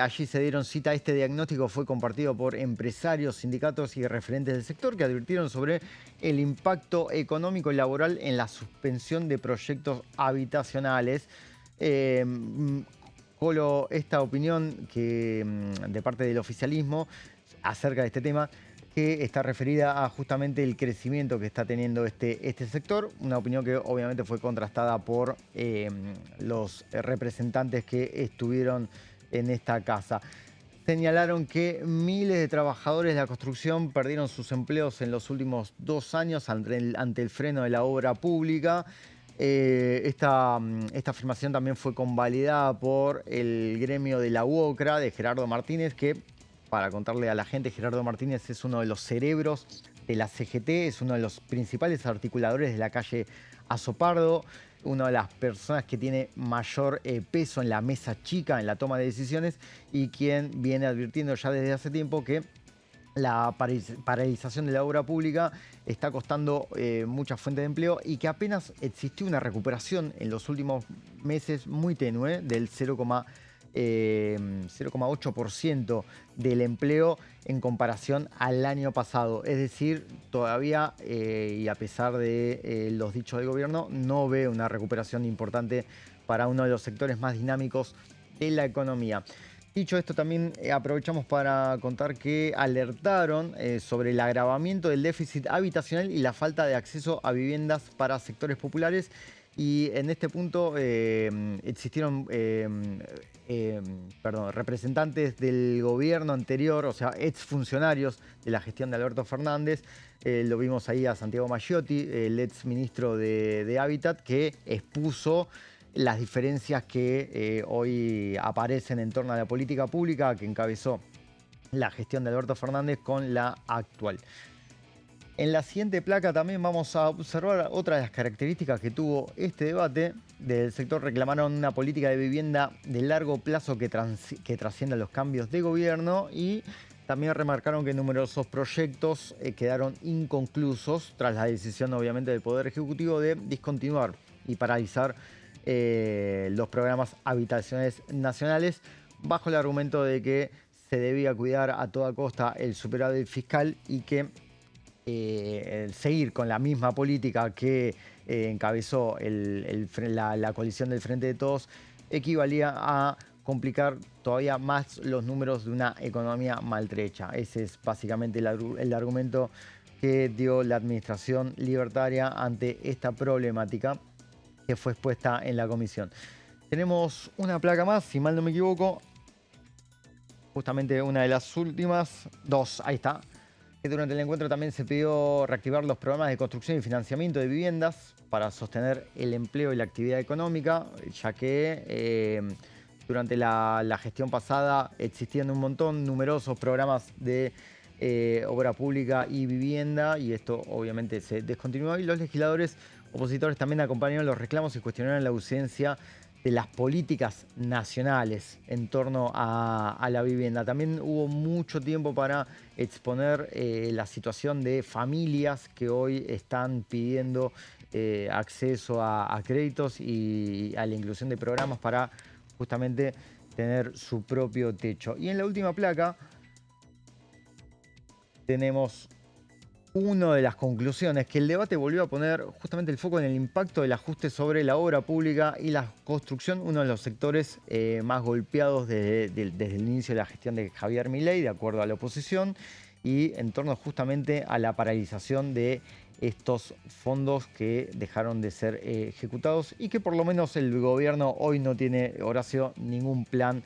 Allí se dieron cita. Este diagnóstico fue compartido por empresarios, sindicatos y referentes del sector, que advirtieron sobre el impacto económico y laboral en la suspensión de proyectos habitacionales. Colo esta opinión de parte del oficialismo acerca de este tema, que está referida a justamente el crecimiento que está teniendo este sector. Una opinión que obviamente fue contrastada por los representantes que estuvieron en esta casa. Señalaron que miles de trabajadores de la construcción perdieron sus empleos en los últimos 2 años ante el freno de la obra pública. Esta afirmación también fue convalidada por el gremio de la UOCRA, de Gerardo Martínez, que, para contarle a la gente, Gerardo Martínez es uno de los cerebros de la CGT, es uno de los principales articuladores de la calle Azopardo, una de las personas que tiene mayor peso en la mesa chica, en la toma de decisiones, y quien viene advirtiendo ya desde hace tiempo que la paralización de la obra pública está costando muchas fuentes de empleo y que apenas existió una recuperación en los últimos meses muy tenue del 0,8% del empleo en comparación al año pasado. Es decir, todavía, y a pesar de los dichos del gobierno, no ve una recuperación importante para uno de los sectores más dinámicos de la economía. Dicho esto, también aprovechamos para contar que alertaron sobre el agravamiento del déficit habitacional y la falta de acceso a viviendas para sectores populares. Y en este punto existieron representantes del gobierno anterior, o sea, exfuncionarios de la gestión de Alberto Fernández. Lo vimos ahí a Santiago Maggiotti, el ex ministro de Hábitat, que expuso las diferencias que hoy aparecen en torno a la política pública que encabezó la gestión de Alberto Fernández con la actual. En la siguiente placa también vamos a observar otra de las características que tuvo este debate. Del sector reclamaron una política de vivienda de largo plazo que trascienda los cambios de gobierno, y también remarcaron que numerosos proyectos quedaron inconclusos tras la decisión, obviamente, del Poder Ejecutivo de discontinuar y paralizar los programas habitacionales nacionales, bajo el argumento de que se debía cuidar a toda costa el superávit fiscal y que seguir con la misma política que encabezó la coalición del Frente de Todos equivalía a complicar todavía más los números de una economía maltrecha. Ese es básicamente el argumento que dio la administración libertaria ante esta problemática que fue expuesta en la comisión. Tenemos una placa más, si mal no me equivoco, justamente una de las últimas, 2, ahí está. Que durante el encuentro también se pidió reactivar los programas de construcción y financiamiento de viviendas para sostener el empleo y la actividad económica, ya que durante la gestión pasada existían numerosos programas de obra pública y vivienda, y esto obviamente se descontinuó, y los legisladores opositores también acompañaron los reclamos y cuestionaron la ausencia de las políticas nacionales en torno a la vivienda. También hubo mucho tiempo para exponer la situación de familias que hoy están pidiendo acceso a créditos y a la inclusión de programas para justamente tener su propio techo. Y en la última placa tenemos una de las conclusiones, que el debate volvió a poner justamente el foco en el impacto del ajuste sobre la obra pública y la construcción, uno de los sectores más golpeados desde el inicio de la gestión de Javier Milei, de acuerdo a la oposición, y en torno justamente a la paralización de estos fondos que dejaron de ser ejecutados y que por lo menos el gobierno hoy no tiene, Horacio, ningún plan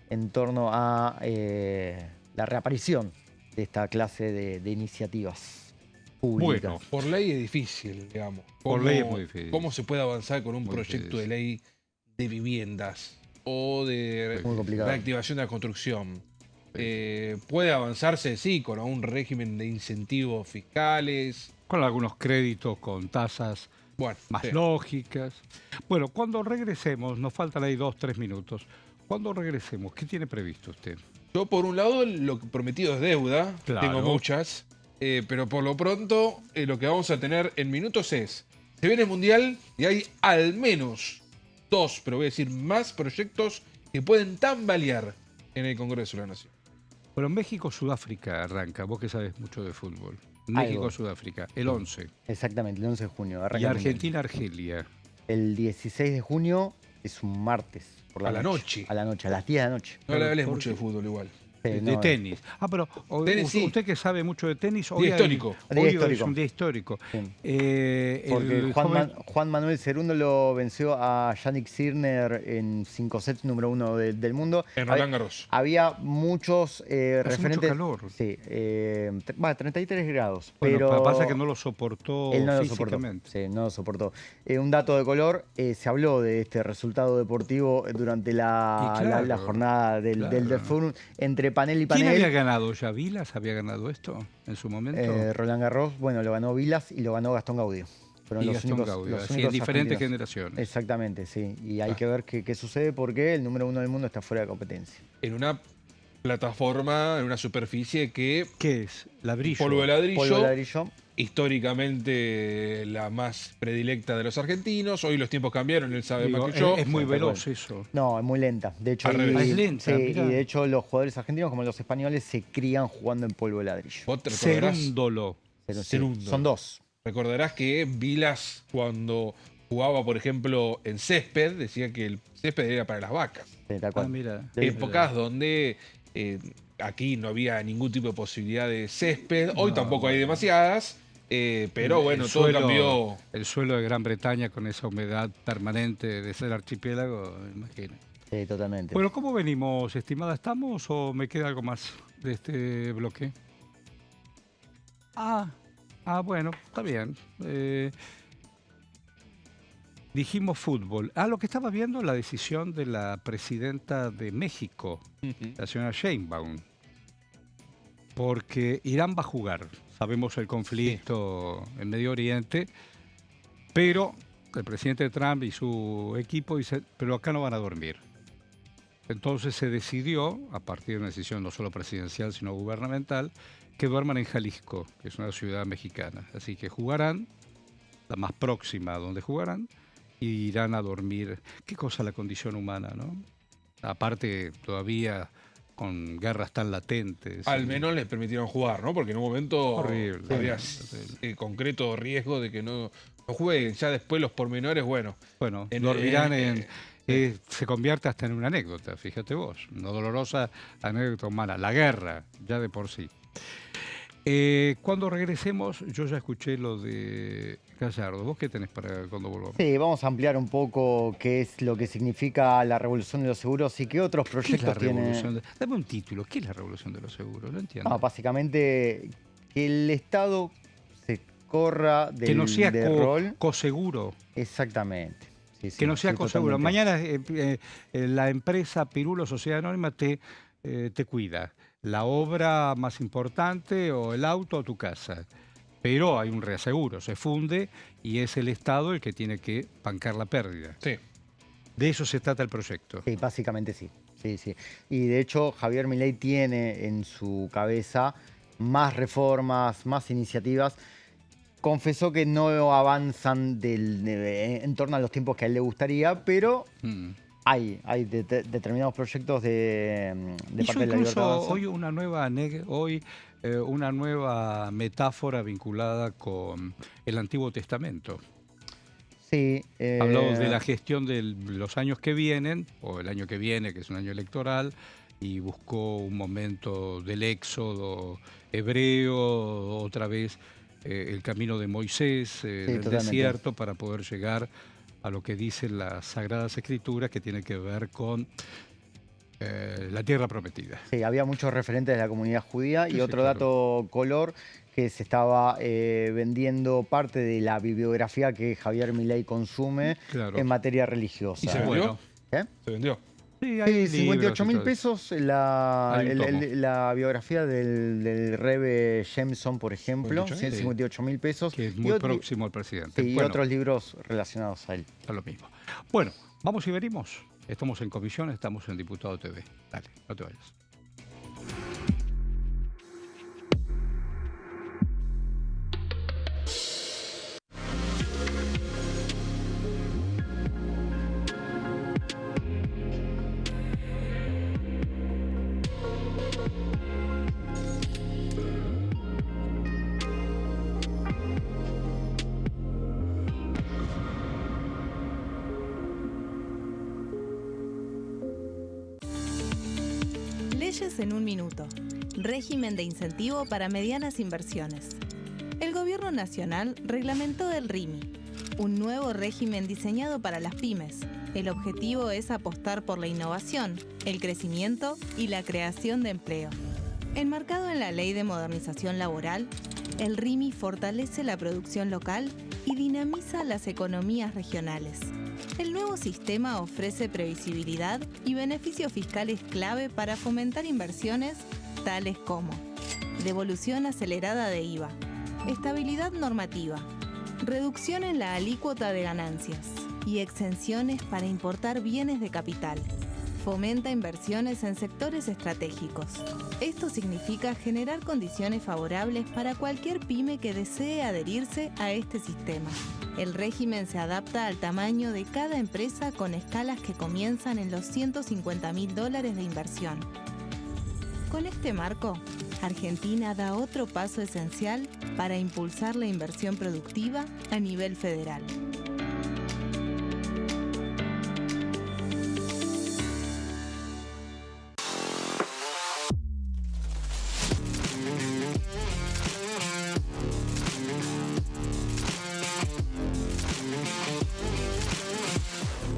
en torno a la reaparición de esta clase de iniciativas. Bueno, por ley es difícil, digamos. Por ley es muy difícil. ¿Cómo se puede avanzar con un Muy proyecto de difícil. ley de viviendas o de Muy complicado. reactivación de la construcción? Puede avanzarse, sí, con un régimen de incentivos fiscales. Con algunos créditos con tasas Bueno, más sí. lógicas. Bueno, cuando regresemos, nos faltan ahí 2-3 minutos. Cuando regresemos, ¿qué tiene previsto usted? Yo, por un lado, lo prometido es deuda. Claro. Tengo muchas. Pero por lo pronto, lo que vamos a tener en minutos es: se viene el Mundial y hay al menos 2, pero voy a decir más proyectos que pueden tambalear en el Congreso de la Nación. Bueno, México-Sudáfrica arranca. Vos que sabes mucho de fútbol. Algo. México-Sudáfrica, el 11. Exactamente, el 11 de junio. Y arranca el Mundial. Argentina-Argelia. El 16 de junio es un martes. Por A la noche. A la noche, a las 10 de la noche. No le hables porque- mucho de fútbol igual. Sí, de no, tenis. Pero Tenis, sí. usted que sabe mucho de tenis, Día hoy histórico. Día hoy es histórico. un día histórico. Sí. El Porque joven- Juan Manuel Cerundo lo venció a Yannick Sinner en 5 sets, número 1 del mundo. En Roland Garros. Había muchos Hace referentes. mucho calor. Sí, 33 grados. Bueno, pero pasa que no lo soportó él no lo soportó. físicamente. Sí, no lo soportó. Un dato de color, se habló de este resultado deportivo durante la, Y claro, la jornada del claro. Fórum entre panel y ¿Quién había panel. ganado ya? ¿Vilas había ganado esto en su momento? Roland Garros, bueno, lo ganó Vilas y lo ganó Gastón Gaudio. Fueron Y los Gastón únicos, Gaudio, los así, en únicos diferentes argentinos. generaciones. Exactamente, sí. Y hay que ver qué sucede porque el número 1 del mundo está fuera de competencia. En una plataforma, en una superficie que, ¿Qué es? Ladrillo. polvo de ladrillo, Polvo de ladrillo. históricamente la más predilecta de los argentinos. Hoy los tiempos cambiaron, él sabe Digo, más que yo. es muy Tal veloz cual. eso. No, es muy lenta. De hecho, Al revés. Es lenta, sí, y mirá. de hecho los jugadores argentinos como los españoles se crían jugando en polvo de ladrillo. Vos te recordarás, Cerúndolo. Pero sí, Cerundo. son dos. recordarás que Vilas, cuando jugaba, por ejemplo, en césped, decía que el césped era para las vacas. Sí, tal cual. Mira. Épocas donde aquí no había ningún tipo de posibilidad de césped. Hoy No, tampoco hay no. demasiadas. Pero bueno, todo cambió. El suelo de Gran Bretaña con esa humedad permanente de ser archipiélago, imagínate. Sí, totalmente. Bueno, ¿cómo venimos, estimada? ¿Estamos o me queda algo más de este bloque? Bueno, está bien. Dijimos fútbol. Lo que estaba viendo, la decisión de la presidenta de México, la señora Sheinbaum, porque Irán va a jugar. Sabemos el conflicto en Medio Oriente, pero el presidente Trump y su equipo dicen, pero acá no van a dormir. Entonces se decidió, a partir de una decisión no solo presidencial, sino gubernamental, que duerman en Jalisco, que es una ciudad mexicana. Así que jugarán, la más próxima a donde jugarán, y irán a dormir. Qué cosa la condición humana, ¿no? Aparte, todavía con guerras tan latentes. Al menos les permitieron jugar, ¿no? Porque en un momento Horrible, había horrible. concreto riesgo de que no jueguen. Ya después los pormenores, bueno. Bueno, En- dormirán en- se convierte hasta en una anécdota, fíjate vos. Una dolorosa anécdota humana. La guerra, ya de por sí. Cuando regresemos, yo ya escuché lo de Gallardo. ¿Vos qué tenés para cuando volvamos? Sí, vamos a ampliar un poco qué es lo que significa la revolución de los seguros y qué otros ¿Qué es la proyectos tiene. revolución? Dame un título. ¿Qué es la revolución de los seguros? No entiendo. No, básicamente que el Estado se corra del, que no sea del rol. coseguro. Exactamente. Sí, sí, Que no sea sí, coseguro. totalmente. Mañana la empresa Pirulo Sociedad Anónima te cuida. La obra más importante o el auto o tu casa. Pero hay un reaseguro, se funde y es el Estado el que tiene que bancar la pérdida. Sí. De eso se trata el proyecto. Sí, básicamente sí. Sí, sí. Y de hecho, Javier Milei tiene en su cabeza más reformas, más iniciativas. Confesó que no avanzan en torno a los tiempos que a él le gustaría, pero Mm. hay determinados proyectos de Hizo parte de la incluso libertad. hoy una nueva metáfora vinculada con el Antiguo Testamento. Sí. Hablamos de la gestión de los años que vienen, o el año que viene, que es un año electoral, y buscó un momento del éxodo hebreo, otra vez el camino de Moisés, del totalmente. desierto, para poder llegar a lo que dicen las Sagradas Escrituras, que tiene que ver con la tierra prometida. Sí, había muchos referentes de la comunidad judía. Sí, Y sí, otro claro. dato color, que se estaba vendiendo parte de la bibliografía que Javier Milei consume Claro. en materia religiosa. ¿Y se vendió? Bueno, ¿Eh? Se vendió. sí, Sí, 58 mil libros y todo. pesos la, Hay un tomo. la biografía del Rebe Jameson, por ejemplo. 58.000, 158 mil pesos. Que es Y muy ot- próximo al presidente. sí, y Bueno, otros libros relacionados a él. a lo mismo. Bueno, vamos y venimos. Estamos en comisión, estamos en Diputado TV. Dale, no te vayas. Leyes en un minuto. Régimen de incentivo para medianas inversiones. El Gobierno Nacional reglamentó el RIMI, un nuevo régimen diseñado para las pymes. El objetivo es apostar por la innovación, el crecimiento y la creación de empleo. Enmarcado en la Ley de Modernización Laboral, el RIMI fortalece la producción local y dinamiza las economías regionales. El nuevo sistema ofrece previsibilidad y beneficios fiscales clave para fomentar inversiones tales como devolución acelerada de IVA, estabilidad normativa, reducción en la alícuota de ganancias y exenciones para importar bienes de capital. Fomenta inversiones en sectores estratégicos. Esto significa generar condiciones favorables para cualquier pyme que desee adherirse a este sistema. El régimen se adapta al tamaño de cada empresa con escalas que comienzan en los $150.000 de inversión. Con este marco, Argentina da otro paso esencial para impulsar la inversión productiva a nivel federal.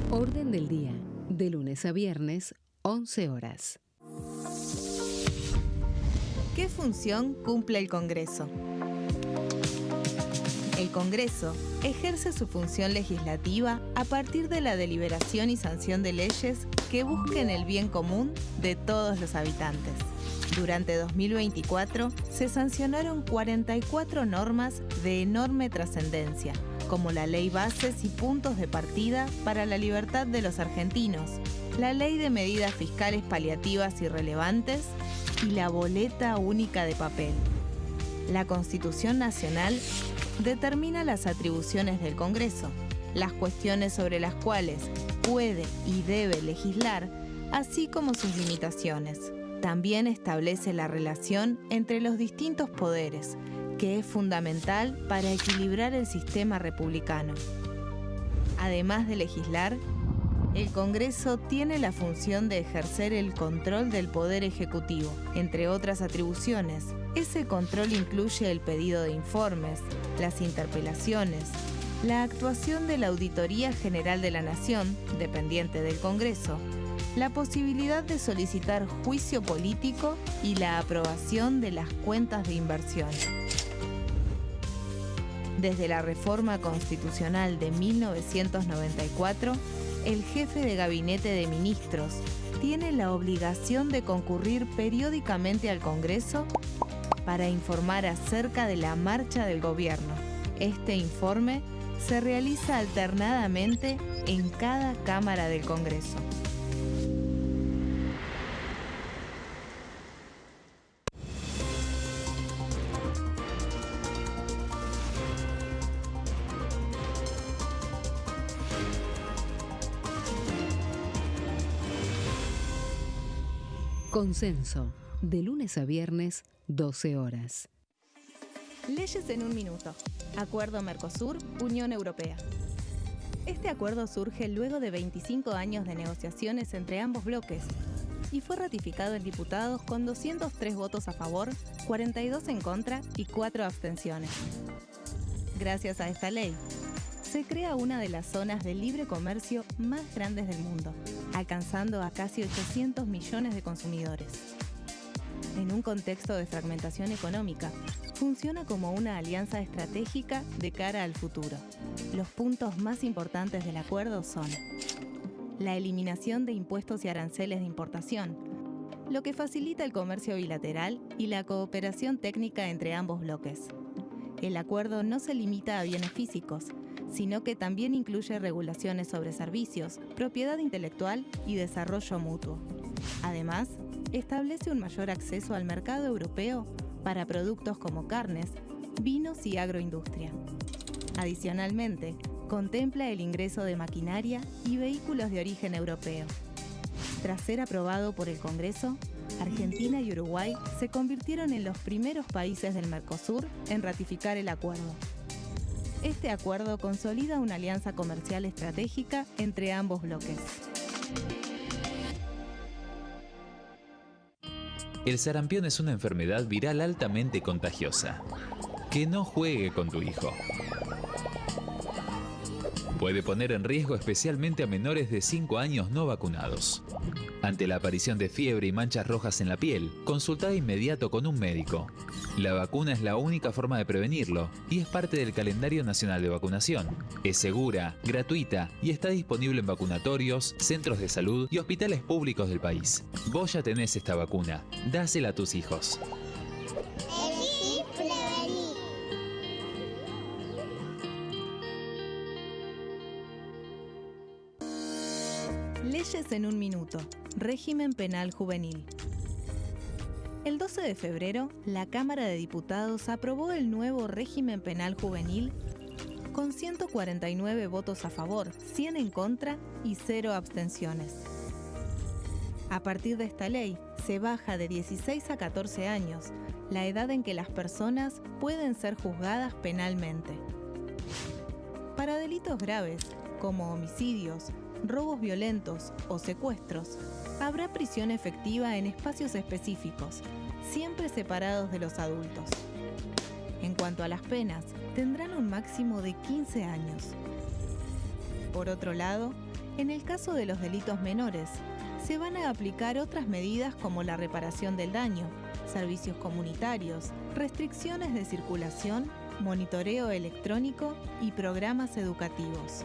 Orden del día, de lunes a viernes, 11 horas. ¿Qué función cumple el Congreso? El Congreso ejerce su función legislativa a partir de la deliberación y sanción de leyes que busquen el bien común de todos los habitantes. Durante 2024 se sancionaron 44 normas de enorme trascendencia, como la Ley Bases y Puntos de Partida para la Libertad de los Argentinos, la Ley de Medidas Fiscales Paliativas y Relevantes y la Boleta Única de Papel. La Constitución Nacional determina las atribuciones del Congreso, las cuestiones sobre las cuales puede y debe legislar, así como sus limitaciones. También establece la relación entre los distintos poderes, que es fundamental para equilibrar el sistema republicano. Además de legislar, el Congreso tiene la función de ejercer el control del Poder Ejecutivo. Entre otras atribuciones, ese control incluye el pedido de informes, las interpelaciones, la actuación de la Auditoría General de la Nación, dependiente del Congreso, la posibilidad de solicitar juicio político y la aprobación de las cuentas de inversión. Desde la reforma constitucional de 1994, el jefe de gabinete de ministros tiene la obligación de concurrir periódicamente al Congreso para informar acerca de la marcha del gobierno. Este informe se realiza alternadamente en cada Cámara del Congreso. Consenso, de lunes a viernes, 12 horas. Leyes en un minuto. Acuerdo Mercosur-Unión Europea. Este acuerdo surge luego de 25 años de negociaciones entre ambos bloques y fue ratificado en diputados con 203 votos a favor, 42 en contra y 4 abstenciones. Gracias a esta ley, se crea una de las zonas de libre comercio más grandes del mundo, alcanzando a casi 800 millones de consumidores. En un contexto de fragmentación económica, funciona como una alianza estratégica de cara al futuro. Los puntos más importantes del acuerdo son la eliminación de impuestos y aranceles de importación, lo que facilita el comercio bilateral y la cooperación técnica entre ambos bloques. El acuerdo no se limita a bienes físicos, sino que también incluye regulaciones sobre servicios, propiedad intelectual y desarrollo mutuo. Además, establece un mayor acceso al mercado europeo para productos como carnes, vinos y agroindustria. Adicionalmente, contempla el ingreso de maquinaria y vehículos de origen europeo. Tras ser aprobado por el Congreso, Argentina y Uruguay se convirtieron en los primeros países del Mercosur en ratificar el acuerdo. Este acuerdo consolida una alianza comercial estratégica entre ambos bloques. El sarampión es una enfermedad viral altamente contagiosa. Que no juegue con tu hijo. Puede poner en riesgo especialmente a menores de 5 años no vacunados. Ante la aparición de fiebre y manchas rojas en la piel, consulta de inmediato con un médico. La vacuna es la única forma de prevenirlo y es parte del calendario nacional de vacunación. Es segura, gratuita y está disponible en vacunatorios, centros de salud y hospitales públicos del país. Vos ya tenés esta vacuna, dásela a tus hijos. Leyes en un minuto. Régimen penal juvenil. El 12 de febrero, la Cámara de Diputados aprobó el nuevo régimen penal juvenil con 149 votos a favor, 100 en contra y 0 abstenciones. A partir de esta ley, se baja de 16 a 14 años la edad en que las personas pueden ser juzgadas penalmente. Para delitos graves, como homicidios, robos violentos o secuestros, habrá prisión efectiva en espacios específicos, siempre separados de los adultos. En cuanto a las penas, tendrán un máximo de 15 años. Por otro lado, en el caso de los delitos menores, se van a aplicar otras medidas como la reparación del daño, servicios comunitarios, restricciones de circulación, monitoreo electrónico y programas educativos.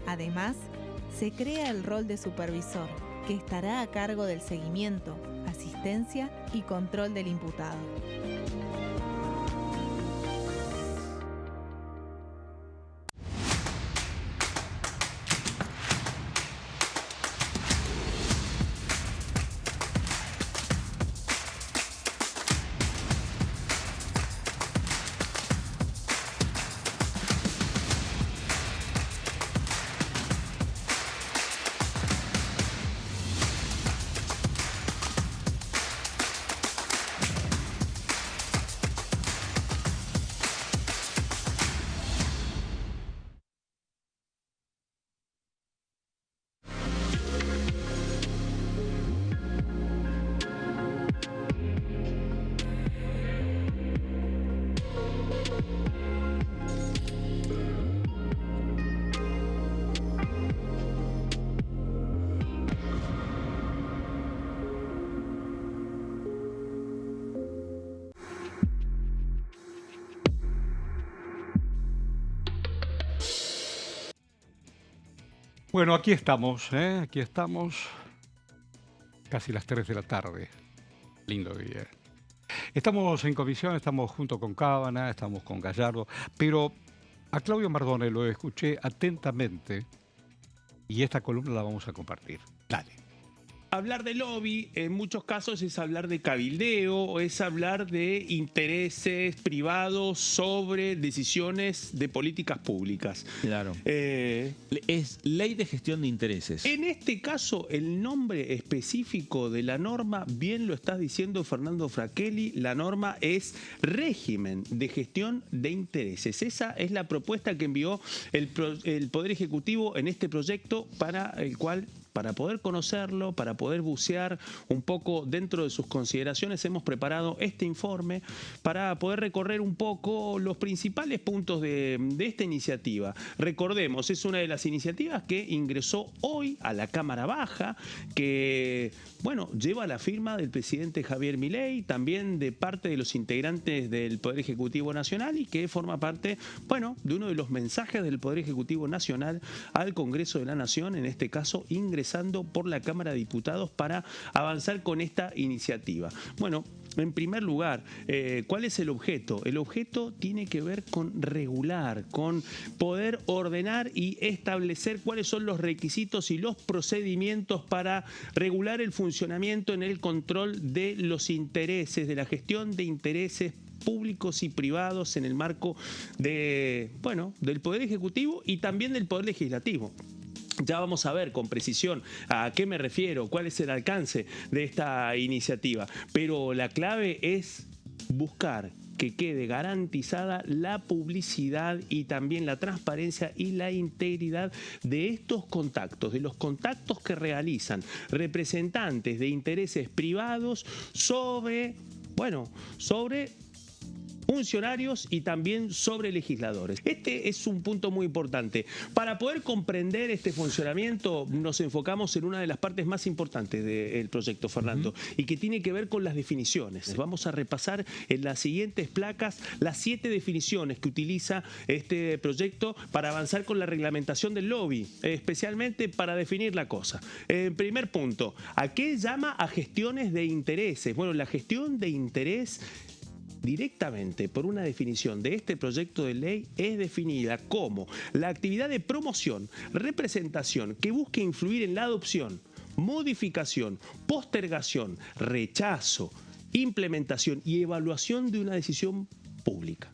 Además, se crea el rol de supervisor, que estará a cargo del seguimiento, asistencia y control del imputado. Bueno, aquí estamos, aquí estamos, casi las 3 de la tarde. Lindo día. Estamos en comisión, estamos junto con Cábana, estamos con Gallardo, pero a Claudio Mardone lo escuché atentamente y esta columna la vamos a compartir. Dale. Hablar de lobby en muchos casos es hablar de cabildeo o es hablar de intereses privados sobre decisiones de políticas públicas. Claro. Es ley de gestión de intereses. En este caso, el nombre específico de la norma, bien lo estás diciendo Fernando Fracchelli, la norma es régimen de gestión de intereses. Esa es la propuesta que envió el Poder Ejecutivo en este proyecto para el cual, para poder conocerlo, para poder bucear un poco dentro de sus consideraciones, hemos preparado este informe para poder recorrer un poco los principales puntos de esta iniciativa. Recordemos, es una de las iniciativas que ingresó hoy a la Cámara Baja, que, bueno, lleva la firma del presidente Javier Milei, también de parte de los integrantes del Poder Ejecutivo Nacional y que forma parte, bueno, de uno de los mensajes del Poder Ejecutivo Nacional al Congreso de la Nación, en este caso ingresando por la Cámara de Diputados para avanzar con esta iniciativa. Bueno, en primer lugar, ¿cuál es el objeto? El objeto tiene que ver con regular, con poder ordenar y establecer cuáles son los requisitos y los procedimientos para regular el funcionamiento en el control de los intereses, de la gestión de intereses públicos y privados en el marco de, bueno, del Poder Ejecutivo y también del Poder Legislativo. Ya vamos a ver con precisión a qué me refiero, cuál es el alcance de esta iniciativa. Pero la clave es buscar que quede garantizada la publicidad y también la transparencia y la integridad de estos contactos, de los contactos que realizan representantes de intereses privados sobre funcionarios y también sobre legisladores. Este es un punto muy importante. Para poder comprender este funcionamiento, nos enfocamos en una de las partes más importantes del proyecto, Fernando, y que tiene que ver con las definiciones. Vamos a repasar en las siguientes placas las 7 definiciones que utiliza este proyecto para avanzar con la reglamentación del lobby, especialmente para definir la cosa. Primer punto, ¿a qué llama a gestiones de intereses? Bueno, la gestión de interés directamente por una definición de este proyecto de ley es definida como la actividad de promoción, representación que busque influir en la adopción, modificación, postergación, rechazo, implementación y evaluación de una decisión pública.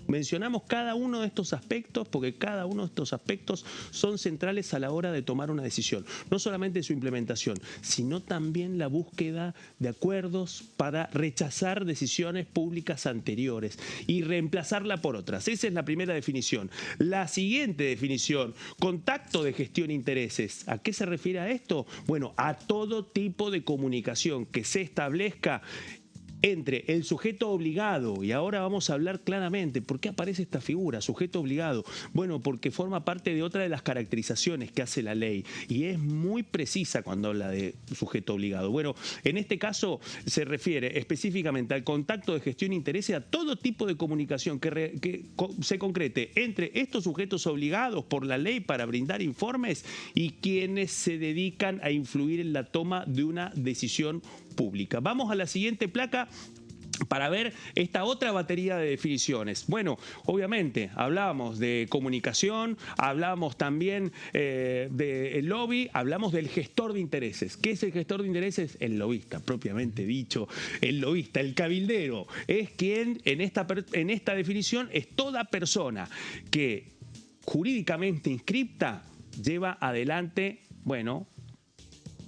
Mencionamos cada uno de estos aspectos porque cada uno de estos aspectos son centrales a la hora de tomar una decisión. No solamente su implementación, sino también la búsqueda de acuerdos para rechazar decisiones públicas anteriores y reemplazarla por otras. Esa es la primera definición. La siguiente definición, contacto de gestión de intereses. ¿A qué se refiere a esto? Bueno, a todo tipo de comunicación que se establezca entre el sujeto obligado, y ahora vamos a hablar claramente por qué aparece esta figura, sujeto obligado. Bueno, porque forma parte de otra de las caracterizaciones que hace la ley y es muy precisa cuando habla de sujeto obligado. Bueno, en este caso se refiere específicamente al contacto de gestión de intereses, a todo tipo de comunicación que se concrete entre estos sujetos obligados por la ley para brindar informes y quienes se dedican a influir en la toma de una decisión pública. Vamos a la siguiente placa para ver esta otra batería de definiciones. Bueno, obviamente hablamos de comunicación, hablamos también del lobby, hablamos del gestor de intereses. ¿Qué es el gestor de intereses? El lobista, propiamente dicho. El lobista, el cabildero, es quien en esta definición es toda persona que jurídicamente inscripta lleva adelante,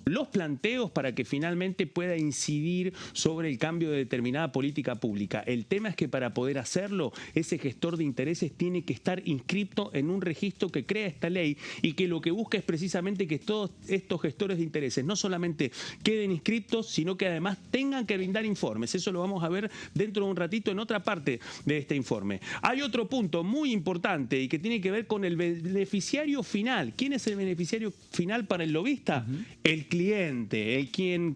los planteos para que finalmente pueda incidir sobre el cambio de determinada política pública. El tema es que para poder hacerlo, ese gestor de intereses tiene que estar inscripto en un registro que crea esta ley y que lo que busca es precisamente que todos estos gestores de intereses no solamente queden inscriptos, sino que además tengan que brindar informes. Eso lo vamos a ver dentro de un ratito en otra parte de este informe. Hay otro punto muy importante y que tiene que ver con el beneficiario final. ¿Quién es el beneficiario final para el lobista? El cliente, quien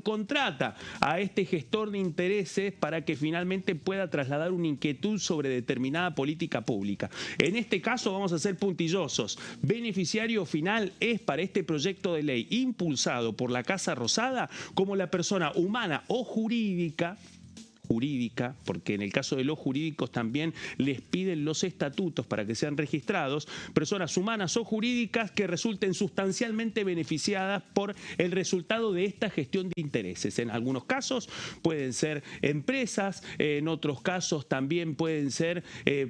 contrata a este gestor de intereses para que finalmente pueda trasladar una inquietud sobre determinada política pública. En este caso vamos a ser puntillosos. Beneficiario final es para este proyecto de ley impulsado por la Casa Rosada como la persona humana o jurídica, porque en el caso de los jurídicos también les piden los estatutos para que sean registrados, personas humanas o jurídicas que resulten sustancialmente beneficiadas por el resultado de esta gestión de intereses. En algunos casos pueden ser empresas, en otros casos también pueden ser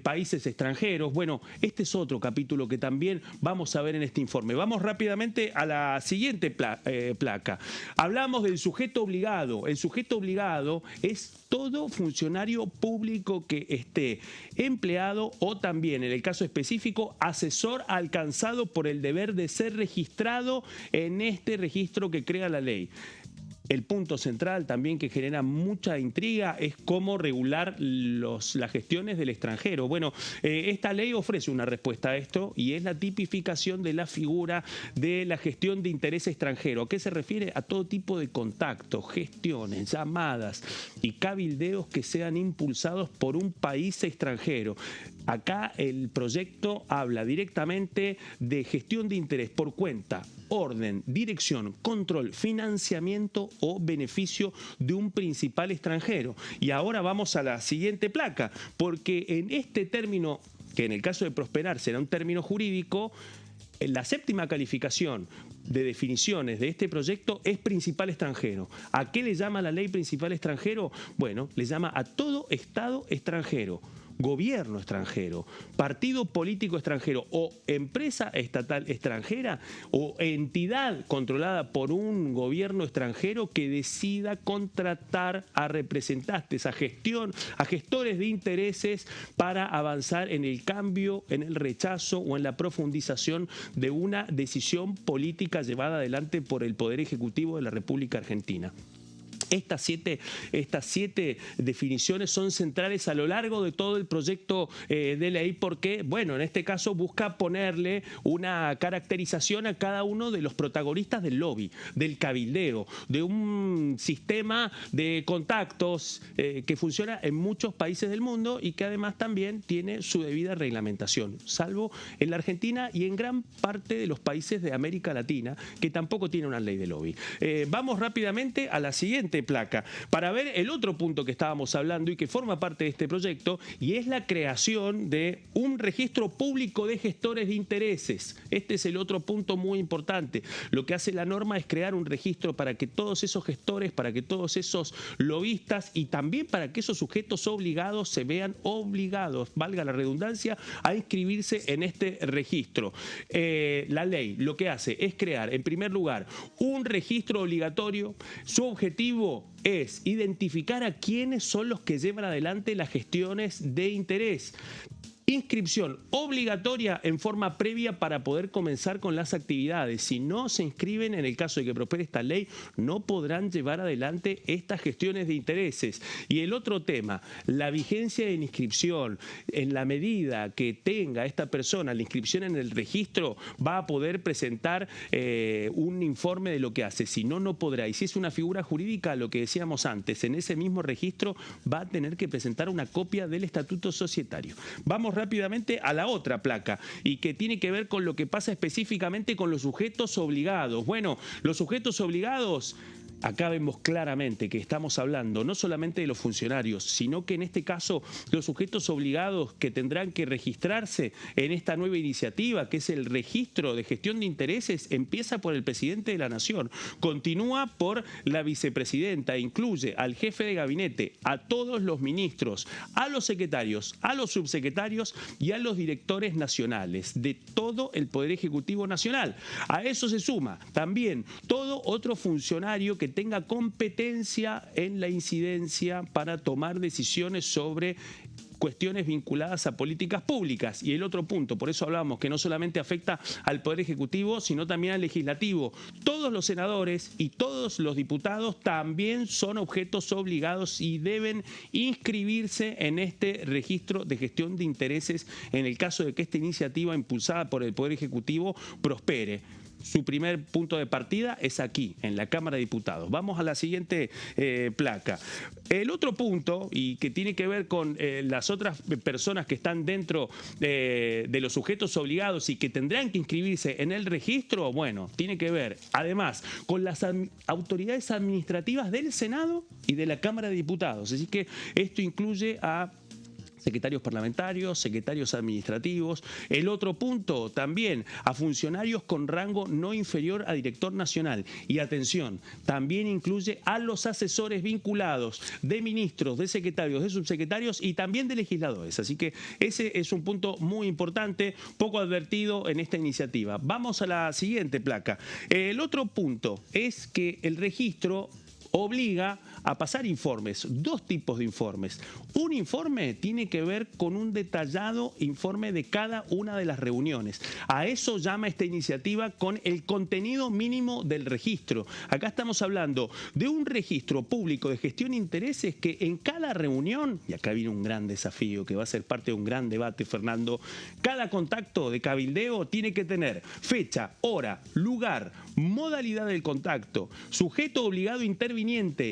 países extranjeros. Bueno, este es otro capítulo que también vamos a ver en este informe. Vamos rápidamente a la siguiente placa. Hablamos del sujeto obligado. El sujeto obligado es todo funcionario público que esté empleado o también, en el caso específico, asesor alcanzado por el deber de ser registrado en este registro que crea la ley. El punto central también que genera mucha intriga es cómo regular las gestiones del extranjero. Bueno, esta ley ofrece una respuesta a esto y es la tipificación de la figura de la gestión de interés extranjero. ¿A qué se refiere? A todo tipo de contactos, gestiones, llamadas y cabildeos que sean impulsados por un país extranjero. Acá el proyecto habla directamente de gestión de interés por cuenta, orden, dirección, control, financiamiento o beneficio de un principal extranjero. Y ahora vamos a la siguiente placa, porque en este término, que en el caso de prosperar será un término jurídico, en la séptima calificación de definiciones de este proyecto es principal extranjero. ¿A qué le llama la ley principal extranjero? Bueno, le llama a todo Estado extranjero. gobierno extranjero, partido político extranjero o empresa estatal extranjera o entidad controlada por un gobierno extranjero que decida contratar a representantes, a gestores de intereses para avanzar en el cambio, en el rechazo o en la profundización de una decisión política llevada adelante por el Poder Ejecutivo de la República Argentina. Estas siete definiciones son centrales a lo largo de todo el proyecto de ley porque, bueno, en este caso busca ponerle una caracterización a cada uno de los protagonistas del lobby, del cabildeo, de un sistema de contactos que funciona en muchos países del mundo y que además también tiene su debida reglamentación, salvo en la Argentina y en gran parte de los países de América Latina, que tampoco tiene una ley de lobby. Vamos rápidamente a la siguiente placa para ver el otro punto que estábamos hablando y que forma parte de este proyecto, y es la creación de un registro público de gestores de intereses. Este es el otro punto muy importante. Lo que hace la norma es crear un registro para que todos esos gestores, para que todos esos lobistas y también para que esos sujetos obligados se vean obligados, valga la redundancia, a inscribirse en este registro. La ley lo que hace es crear, en primer lugar, un registro obligatorio. Su objetivo es identificar a quiénes son los que llevan adelante las gestiones de interés. Inscripción obligatoria en forma previa para poder comenzar con las actividades. Si no se inscriben, en el caso de que prospere esta ley, no podrán llevar adelante estas gestiones de intereses. Y el otro tema, la vigencia de la inscripción. En la medida que tenga esta persona la inscripción en el registro, va a poder presentar un informe de lo que hace. Si no, no podrá. Y si es una figura jurídica, lo que decíamos antes, en ese mismo registro va a tener que presentar una copia del estatuto societario. Vamos rápidamente a la otra placa y que tiene que ver con lo que pasa específicamente con los sujetos obligados. Bueno, los sujetos obligados, acá vemos claramente que estamos hablando no solamente de los funcionarios, sino que en este caso los sujetos obligados que tendrán que registrarse en esta nueva iniciativa, que es el registro de gestión de intereses, empieza por el presidente de la Nación, continúa por la vicepresidenta, incluye al jefe de gabinete, a todos los ministros, a los secretarios, a los subsecretarios y a los directores nacionales de todo el Poder Ejecutivo Nacional. A eso se suma también todo otro funcionario que tenga competencia en la incidencia para tomar decisiones sobre cuestiones vinculadas a políticas públicas. Y el otro punto, por eso hablamos que no solamente afecta al Poder Ejecutivo, sino también al Legislativo. Todos los senadores y todos los diputados también son objetos obligados y deben inscribirse en este registro de gestión de intereses en el caso de que esta iniciativa impulsada por el Poder Ejecutivo prospere. Su primer punto de partida es aquí, en la Cámara de Diputados. Vamos a la siguiente placa. El otro punto, y que tiene que ver con las otras personas que están dentro de los sujetos obligados y que tendrán que inscribirse en el registro, bueno, tiene que ver además con las autoridades administrativas del Senado y de la Cámara de Diputados. Así que esto incluye a secretarios parlamentarios, secretarios administrativos. El otro punto también a funcionarios con rango no inferior a director nacional. Y atención, también incluye a los asesores vinculados de ministros, de secretarios, de subsecretarios y también de legisladores. Así que ese es un punto muy importante, poco advertido en esta iniciativa. Vamos a la siguiente placa. El otro punto es que el registro obliga a pasar informes, dos tipos de informes. Un informe tiene que ver con un detallado informe de cada una de las reuniones. A eso llama esta iniciativa con el contenido mínimo del registro. Acá estamos hablando de un registro público de gestión de intereses que en cada reunión, y acá viene un gran desafío que va a ser parte de un gran debate, Fernando, cada contacto de cabildeo tiene que tener fecha, hora, lugar, modalidad del contacto, sujeto obligado interviniente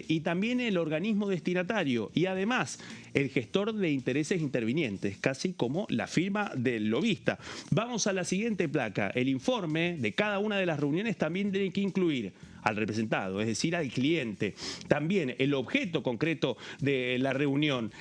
y también el organismo destinatario y además el gestor de intereses intervinientes, casi como la firma del lobista. Vamos a la siguiente placa. El informe de cada una de las reuniones también tiene que incluir al representado, es decir, al cliente. También el objeto concreto de la reunión.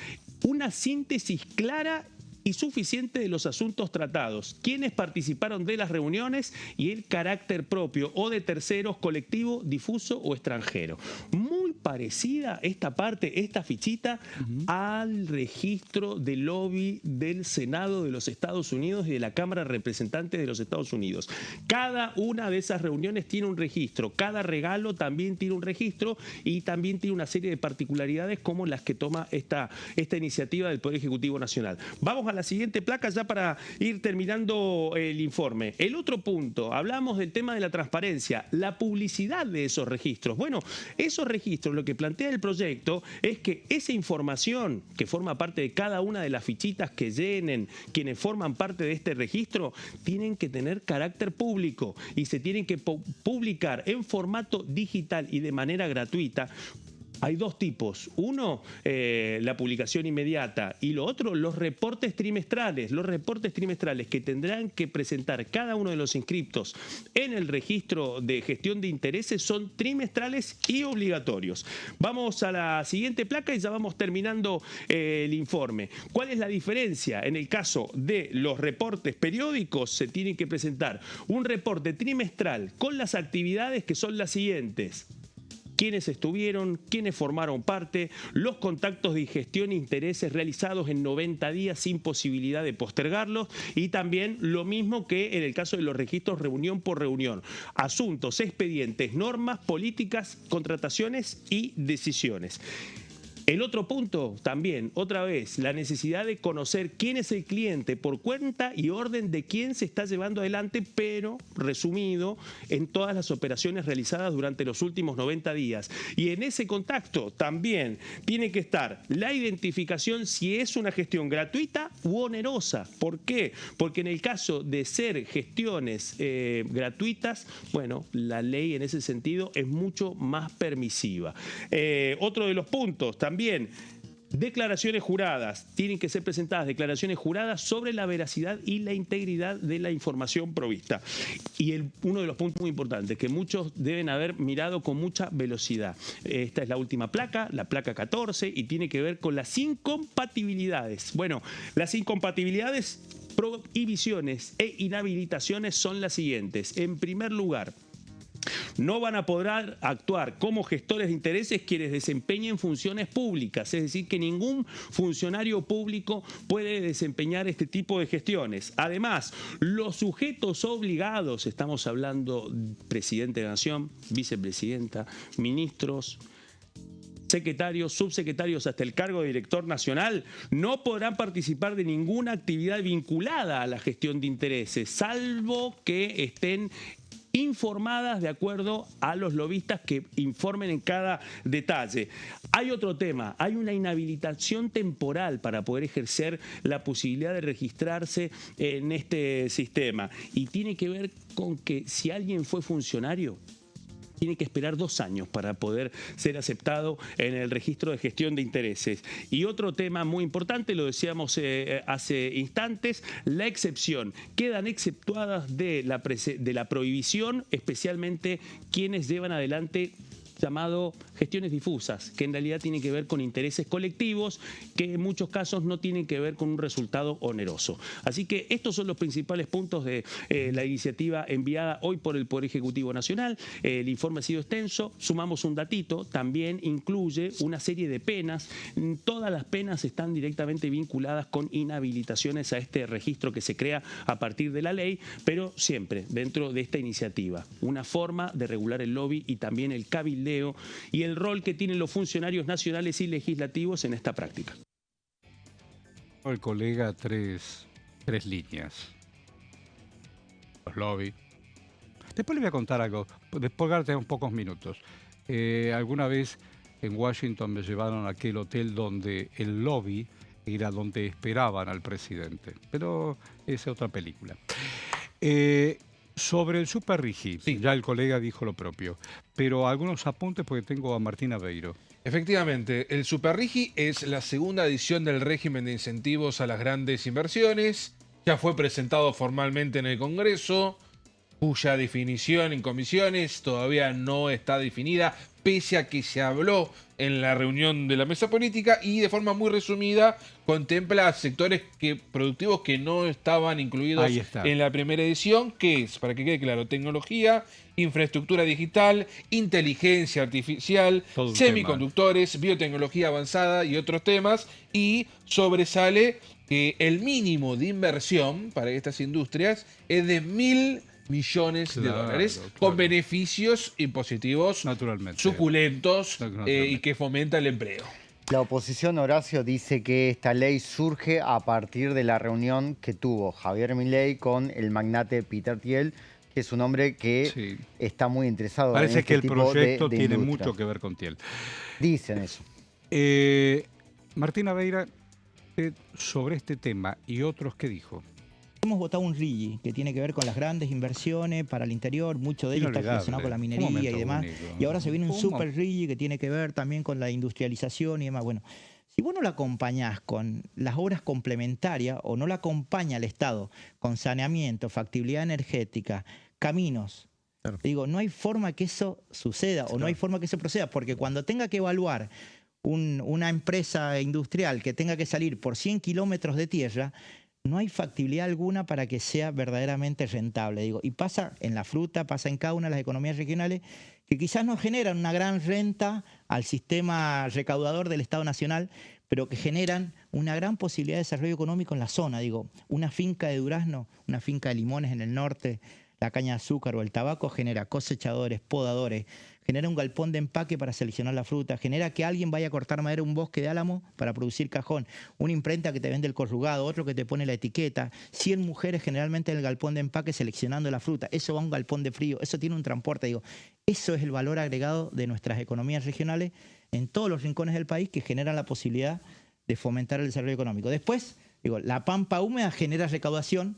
Una síntesis clara y suficiente de los asuntos tratados, quiénes participaron de las reuniones y el carácter propio o de terceros, colectivo, difuso o extranjero. Muy parecida esta parte, esta fichita, al registro de lobby del Senado de los Estados Unidos y de la Cámara de Representantes de los Estados Unidos. Cada una de esas reuniones tiene un registro, cada regalo también tiene un registro y también tiene una serie de particularidades como las que toma esta iniciativa del Poder Ejecutivo Nacional. Vamos a la siguiente placa ya para ir terminando el informe. El otro punto, hablamos del tema de la transparencia, la publicidad de esos registros. Bueno, esos registros, lo que plantea el proyecto es que esa información que forma parte de cada una de las fichitas que llenen quienes forman parte de este registro, tienen que tener carácter público y se tienen que publicar en formato digital y de manera gratuita. Hay dos tipos. Uno, la publicación inmediata, y lo otro, los reportes trimestrales. Los reportes trimestrales que tendrán que presentar cada uno de los inscriptos en el registro de gestión de intereses son trimestrales y obligatorios. Vamos a la siguiente placa y ya vamos terminando el informe. ¿Cuál es la diferencia? En el caso de los reportes periódicos se tiene que presentar un reporte trimestral con las actividades que son las siguientes: quiénes estuvieron, quiénes formaron parte, los contactos de gestión e intereses realizados en 90 días sin posibilidad de postergarlos, y también lo mismo que en el caso de los registros reunión por reunión: asuntos, expedientes, normas, políticas, contrataciones y decisiones. El otro punto también, otra vez, la necesidad de conocer quién es el cliente por cuenta y orden de quién se está llevando adelante, pero resumido en todas las operaciones realizadas durante los últimos 90 días. Y en ese contacto también tiene que estar la identificación si es una gestión gratuita u onerosa. ¿Por qué? Porque en el caso de ser gestiones gratuitas, bueno, la ley en ese sentido es mucho más permisiva. Otro de los puntos también, declaraciones juradas. Tienen que ser presentadas declaraciones juradas sobre la veracidad y la integridad de la información provista. Y uno de los puntos muy importantes que muchos deben haber mirado con mucha velocidad. Esta es la última placa, la placa 14, y tiene que ver con las incompatibilidades. Bueno, las incompatibilidades, prohibiciones e inhabilitaciones son las siguientes. En primer lugar, no van a poder actuar como gestores de intereses quienes desempeñen funciones públicas, es decir, que ningún funcionario público puede desempeñar este tipo de gestiones. Además, los sujetos obligados, estamos hablando presidente de la Nación, vicepresidenta, ministros, secretarios, subsecretarios, hasta el cargo de director nacional, no podrán participar de ninguna actividad vinculada a la gestión de intereses, salvo que estén informadas de acuerdo a los lobistas que informen en cada detalle. Hay otro tema, hay una inhabilitación temporal para poder ejercer la posibilidad de registrarse en este sistema, y tiene que ver con que si alguien fue funcionario, tiene que esperar 2 años para poder ser aceptado en el registro de gestión de intereses. Y otro tema muy importante, lo decíamos hace instantes, la excepción. Quedan exceptuadas de la prohibición, especialmente quienes llevan adelante llamado gestiones difusas, que en realidad tienen que ver con intereses colectivos, que en muchos casos no tienen que ver con un resultado oneroso. Así que estos son los principales puntos de la iniciativa enviada hoy por el Poder Ejecutivo Nacional. El informe ha sido extenso, sumamos un datito, también incluye una serie de penas. Todas las penas están directamente vinculadas con inhabilitaciones a este registro que se crea a partir de la ley, pero siempre dentro de esta iniciativa. Una forma de regular el lobby y también el cabildeo y el rol que tienen los funcionarios nacionales y legislativos en esta práctica. El colega, tres líneas. Los lobby. Después le voy a contar algo, después de unos pocos minutos. Alguna vez en Washington me llevaron a aquel hotel donde el lobby era donde esperaban al presidente. Pero esa es otra película. Sobre el Super Rigi, sí, ya el colega dijo lo propio, pero algunos apuntes porque tengo a Martín Aveiro. Efectivamente, el Super Rigi es la segunda edición del régimen de incentivos a las grandes inversiones. Ya fue presentado formalmente en el Congreso. cuya definición en comisiones todavía no está definida, pese a que se habló en la reunión de la mesa política y de forma muy resumida contempla sectores productivos que no estaban incluidos en la primera edición, que es, para que quede claro, tecnología, infraestructura digital, inteligencia artificial, semiconductores, biotecnología avanzada y otros temas, y sobresale que el mínimo de inversión para estas industrias es de 1.000 millones de dólares, con beneficios impositivos suculentos y que fomenta el empleo. La oposición, Horacio, dice que esta ley surge a partir de la reunión que tuvo Javier Milei con el magnate Peter Thiel, que es un hombre que está muy interesado en este tipo de Parece que el proyecto tiene industria. mucho que ver con Thiel. Dicen eso. Martín Aveira, sobre este tema y otros, ¿qué dijo? Hemos votado un RIGI que tiene que ver con las grandes inversiones para el interior, mucho de ello está relacionado con la minería y demás. Y ahora se viene un super RIGI que tiene que ver también con la industrialización y demás. Bueno, si vos no la acompañás con las obras complementarias o no la acompaña el Estado con saneamiento, factibilidad energética, caminos, digo, no hay forma que eso suceda o no hay forma que eso proceda, porque cuando tenga que evaluar una empresa industrial que tenga que salir por 100 kilómetros de tierra, no hay factibilidad alguna para que sea verdaderamente rentable. Digo, y pasa en la fruta, pasa en cada una de las economías regionales que quizás no generan una gran renta al sistema recaudador del Estado Nacional, pero que generan una gran posibilidad de desarrollo económico en la zona. Digo, una finca de durazno, una finca de limones en el norte, la caña de azúcar o el tabaco genera cosechadores, podadores, genera un galpón de empaque para seleccionar la fruta, genera que alguien vaya a cortar madera un bosque de álamo para producir cajón, una imprenta que te vende el corrugado, otro que te pone la etiqueta, 100 mujeres generalmente en el galpón de empaque seleccionando la fruta, eso va a un galpón de frío, eso tiene un transporte, digo, eso es el valor agregado de nuestras economías regionales en todos los rincones del país que generan la posibilidad de fomentar el desarrollo económico. Después, digo, la pampa húmeda genera recaudación,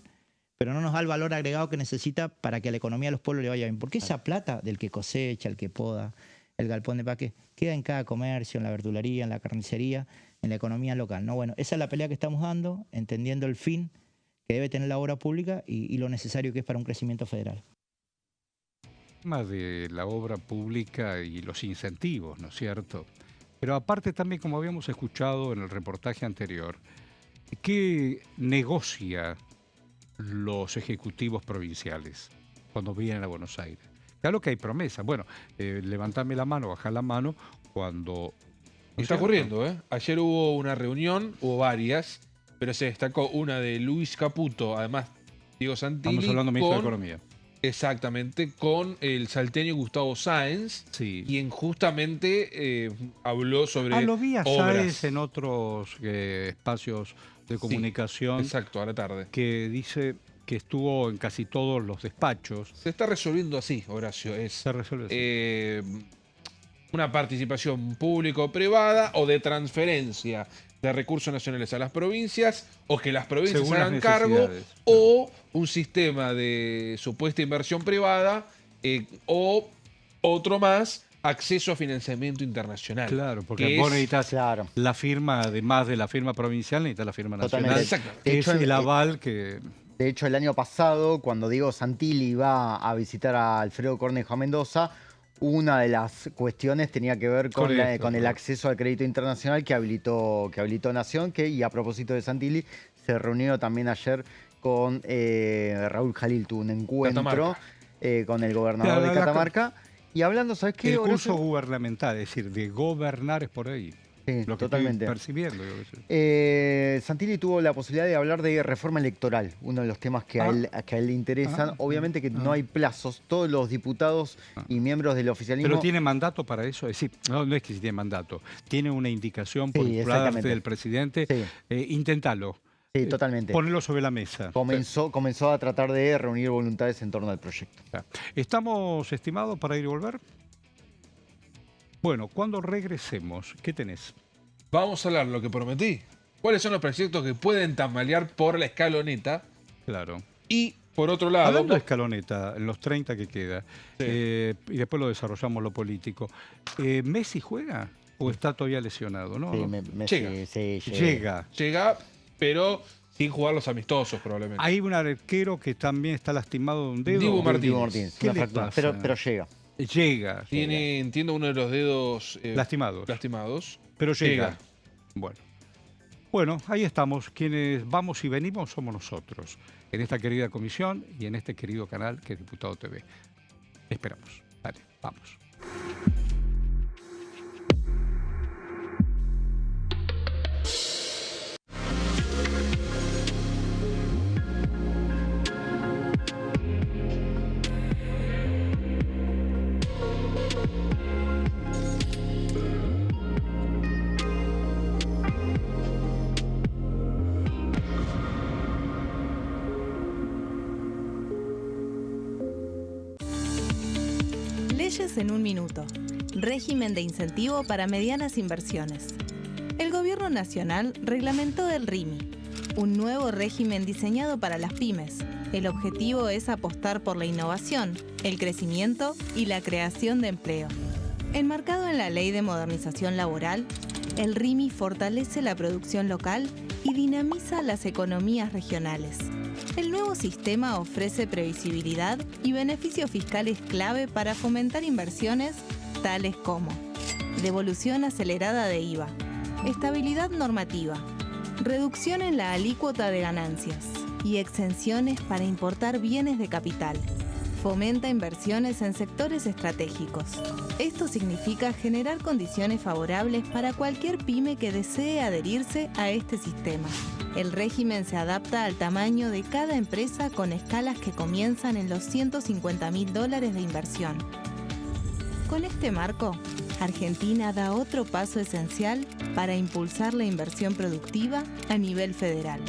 pero no nos da el valor agregado que necesita para que a la economía de los pueblos le vaya bien. Porque esa plata del que cosecha, el que poda, el galpón de empaque, queda en cada comercio, en la verdulería, en la carnicería, en la economía local, ¿no? Bueno, esa es la pelea que estamos dando, entendiendo el fin que debe tener la obra pública y lo necesario que es para un crecimiento federal. Más de la obra pública y los incentivos, ¿no es cierto? Pero aparte también, como habíamos escuchado en el reportaje anterior, ¿qué negocia los ejecutivos provinciales cuando vienen a Buenos Aires? Claro que hay promesas. Bueno, levantame la mano, baja la mano cuando... Está ocurriendo, ¿eh? Ayer hubo una reunión, hubo varias, pero se destacó una de Luis Caputo, además Diego Santilli. Estamos hablando de ministro de Economía. Exactamente, con el salteño Gustavo Sáenz, quien justamente habló sobre lo vi a obras. Sáenz en otros espacios de comunicación. Sí, exacto, a la tarde. Que dice que estuvo en casi todos los despachos. Se está resolviendo así, Horacio. Se resuelve así. Una participación público-privada o de transferencia de recursos nacionales a las provincias, o que las provincias se hagan cargo, o un sistema de supuesta inversión privada, o otro más, acceso a financiamiento internacional. Claro, porque vos necesitas la firma, además de la firma provincial, necesitas la firma nacional, que es el aval que... De hecho, el año pasado, cuando Diego Santilli iba a visitar a Alfredo Cornejo a Mendoza, una de las cuestiones tenía que ver con el acceso al crédito internacional que habilitó Nación, y a propósito de Santilli, se reunió también ayer con Raúl Jalil, tuvo un encuentro con el gobernador de Catamarca. Y hablando, ¿sabes qué? El curso gubernamental, es decir, de gobernar es por ahí. Sí, lo que totalmente. estoy percibiendo. Santilli tuvo la posibilidad de hablar de reforma electoral, uno de los temas que a él le interesan. Obviamente que no hay plazos, todos los diputados y miembros del oficialismo... ¿Pero tiene mandato para eso? Es decir, no es que tiene mandato, tiene una indicación por parte del presidente. Inténtalo. Sí, totalmente. Ponerlo sobre la mesa. Comenzó a tratar de reunir voluntades en torno al proyecto. ¿Estamos estimados para ir y volver? Bueno, cuando regresemos, ¿qué tenés? Vamos a hablar lo que prometí. ¿Cuáles son los proyectos que pueden tambalear por la escaloneta? Claro. Y, por otro lado... Hablando de escaloneta, en los 30 que queda, y después lo desarrollamos lo político, ¿Messi juega o está todavía lesionado? ¿No? Llega, pero sin jugar los amistosos probablemente. Hay un arquero que también está lastimado de un dedo. Dibu Martínez. Martínez, ¿Qué una le fractura, pasa? pero llega. Llega. Tiene, entiendo, uno de los dedos lastimados. Pero llega. Bueno, ahí estamos. Quienes vamos y venimos somos nosotros. En esta querida comisión y en este querido canal que es Diputado TV. Esperamos. Dale, vamos. Leyes en un minuto. Régimen de incentivo para medianas inversiones. El Gobierno Nacional reglamentó el RIMI, un nuevo régimen diseñado para las pymes. El objetivo es apostar por la innovación, el crecimiento y la creación de empleo. Enmarcado en la Ley de Modernización Laboral, el RIMI fortalece la producción local y dinamiza las economías regionales. El nuevo sistema ofrece previsibilidad y beneficios fiscales clave para fomentar inversiones tales como devolución acelerada de IVA, estabilidad normativa, reducción en la alícuota de ganancias y exenciones para importar bienes de capital. Fomenta inversiones en sectores estratégicos. Esto significa generar condiciones favorables para cualquier pyme que desee adherirse a este sistema. El régimen se adapta al tamaño de cada empresa con escalas que comienzan en los $150.000 de inversión. Con este marco, Argentina da otro paso esencial para impulsar la inversión productiva a nivel federal.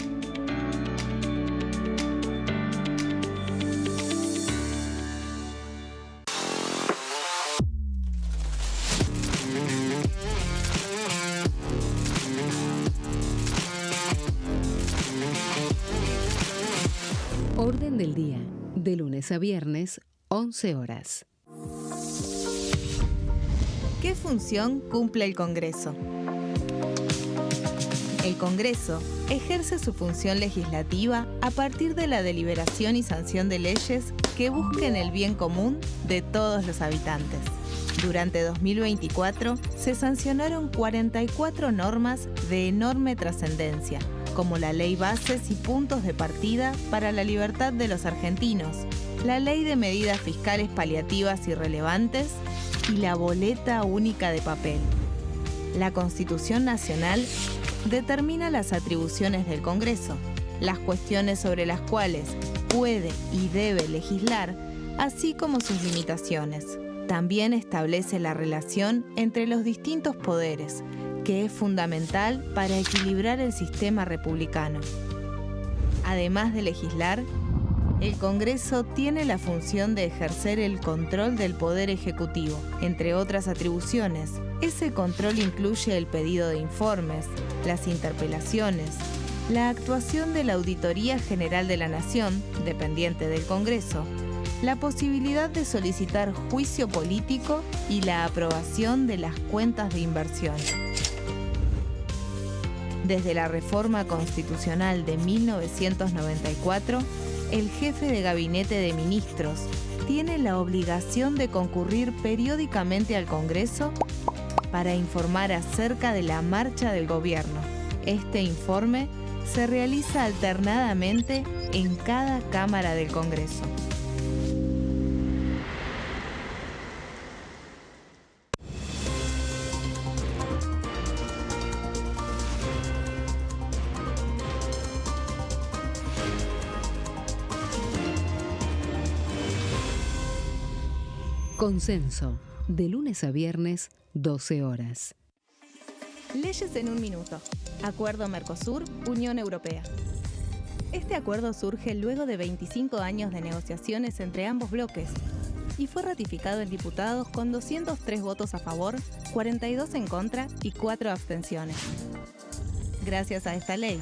Orden del día, de lunes a viernes, 11 horas. ¿Qué función cumple el Congreso? El Congreso ejerce su función legislativa a partir de la deliberación y sanción de leyes que busquen el bien común de todos los habitantes. Durante 2024 se sancionaron 44 normas de enorme trascendencia, como la Ley Bases y Puntos de Partida para la Libertad de los Argentinos, la Ley de Medidas Fiscales Paliativas y Relevantes y la Boleta Única de Papel. La Constitución Nacional determina las atribuciones del Congreso, las cuestiones sobre las cuales puede y debe legislar, así como sus limitaciones. También establece la relación entre los distintos poderes, que es fundamental para equilibrar el sistema republicano. Además de legislar, el Congreso tiene la función de ejercer el control del Poder Ejecutivo. Entre otras atribuciones, ese control incluye el pedido de informes, las interpelaciones, la actuación de la Auditoría General de la Nación, dependiente del Congreso, la posibilidad de solicitar juicio político y la aprobación de las cuentas de inversión. Desde la reforma constitucional de 1994, el jefe de gabinete de ministros tiene la obligación de concurrir periódicamente al Congreso para informar acerca de la marcha del gobierno. Este informe se realiza alternadamente en cada Cámara del Congreso. Consenso, de lunes a viernes, 12 horas. Leyes en un minuto. Acuerdo Mercosur-Unión Europea. Este acuerdo surge luego de 25 años de negociaciones entre ambos bloques y fue ratificado en diputados con 203 votos a favor, 42 en contra y 4 abstenciones. Gracias a esta ley,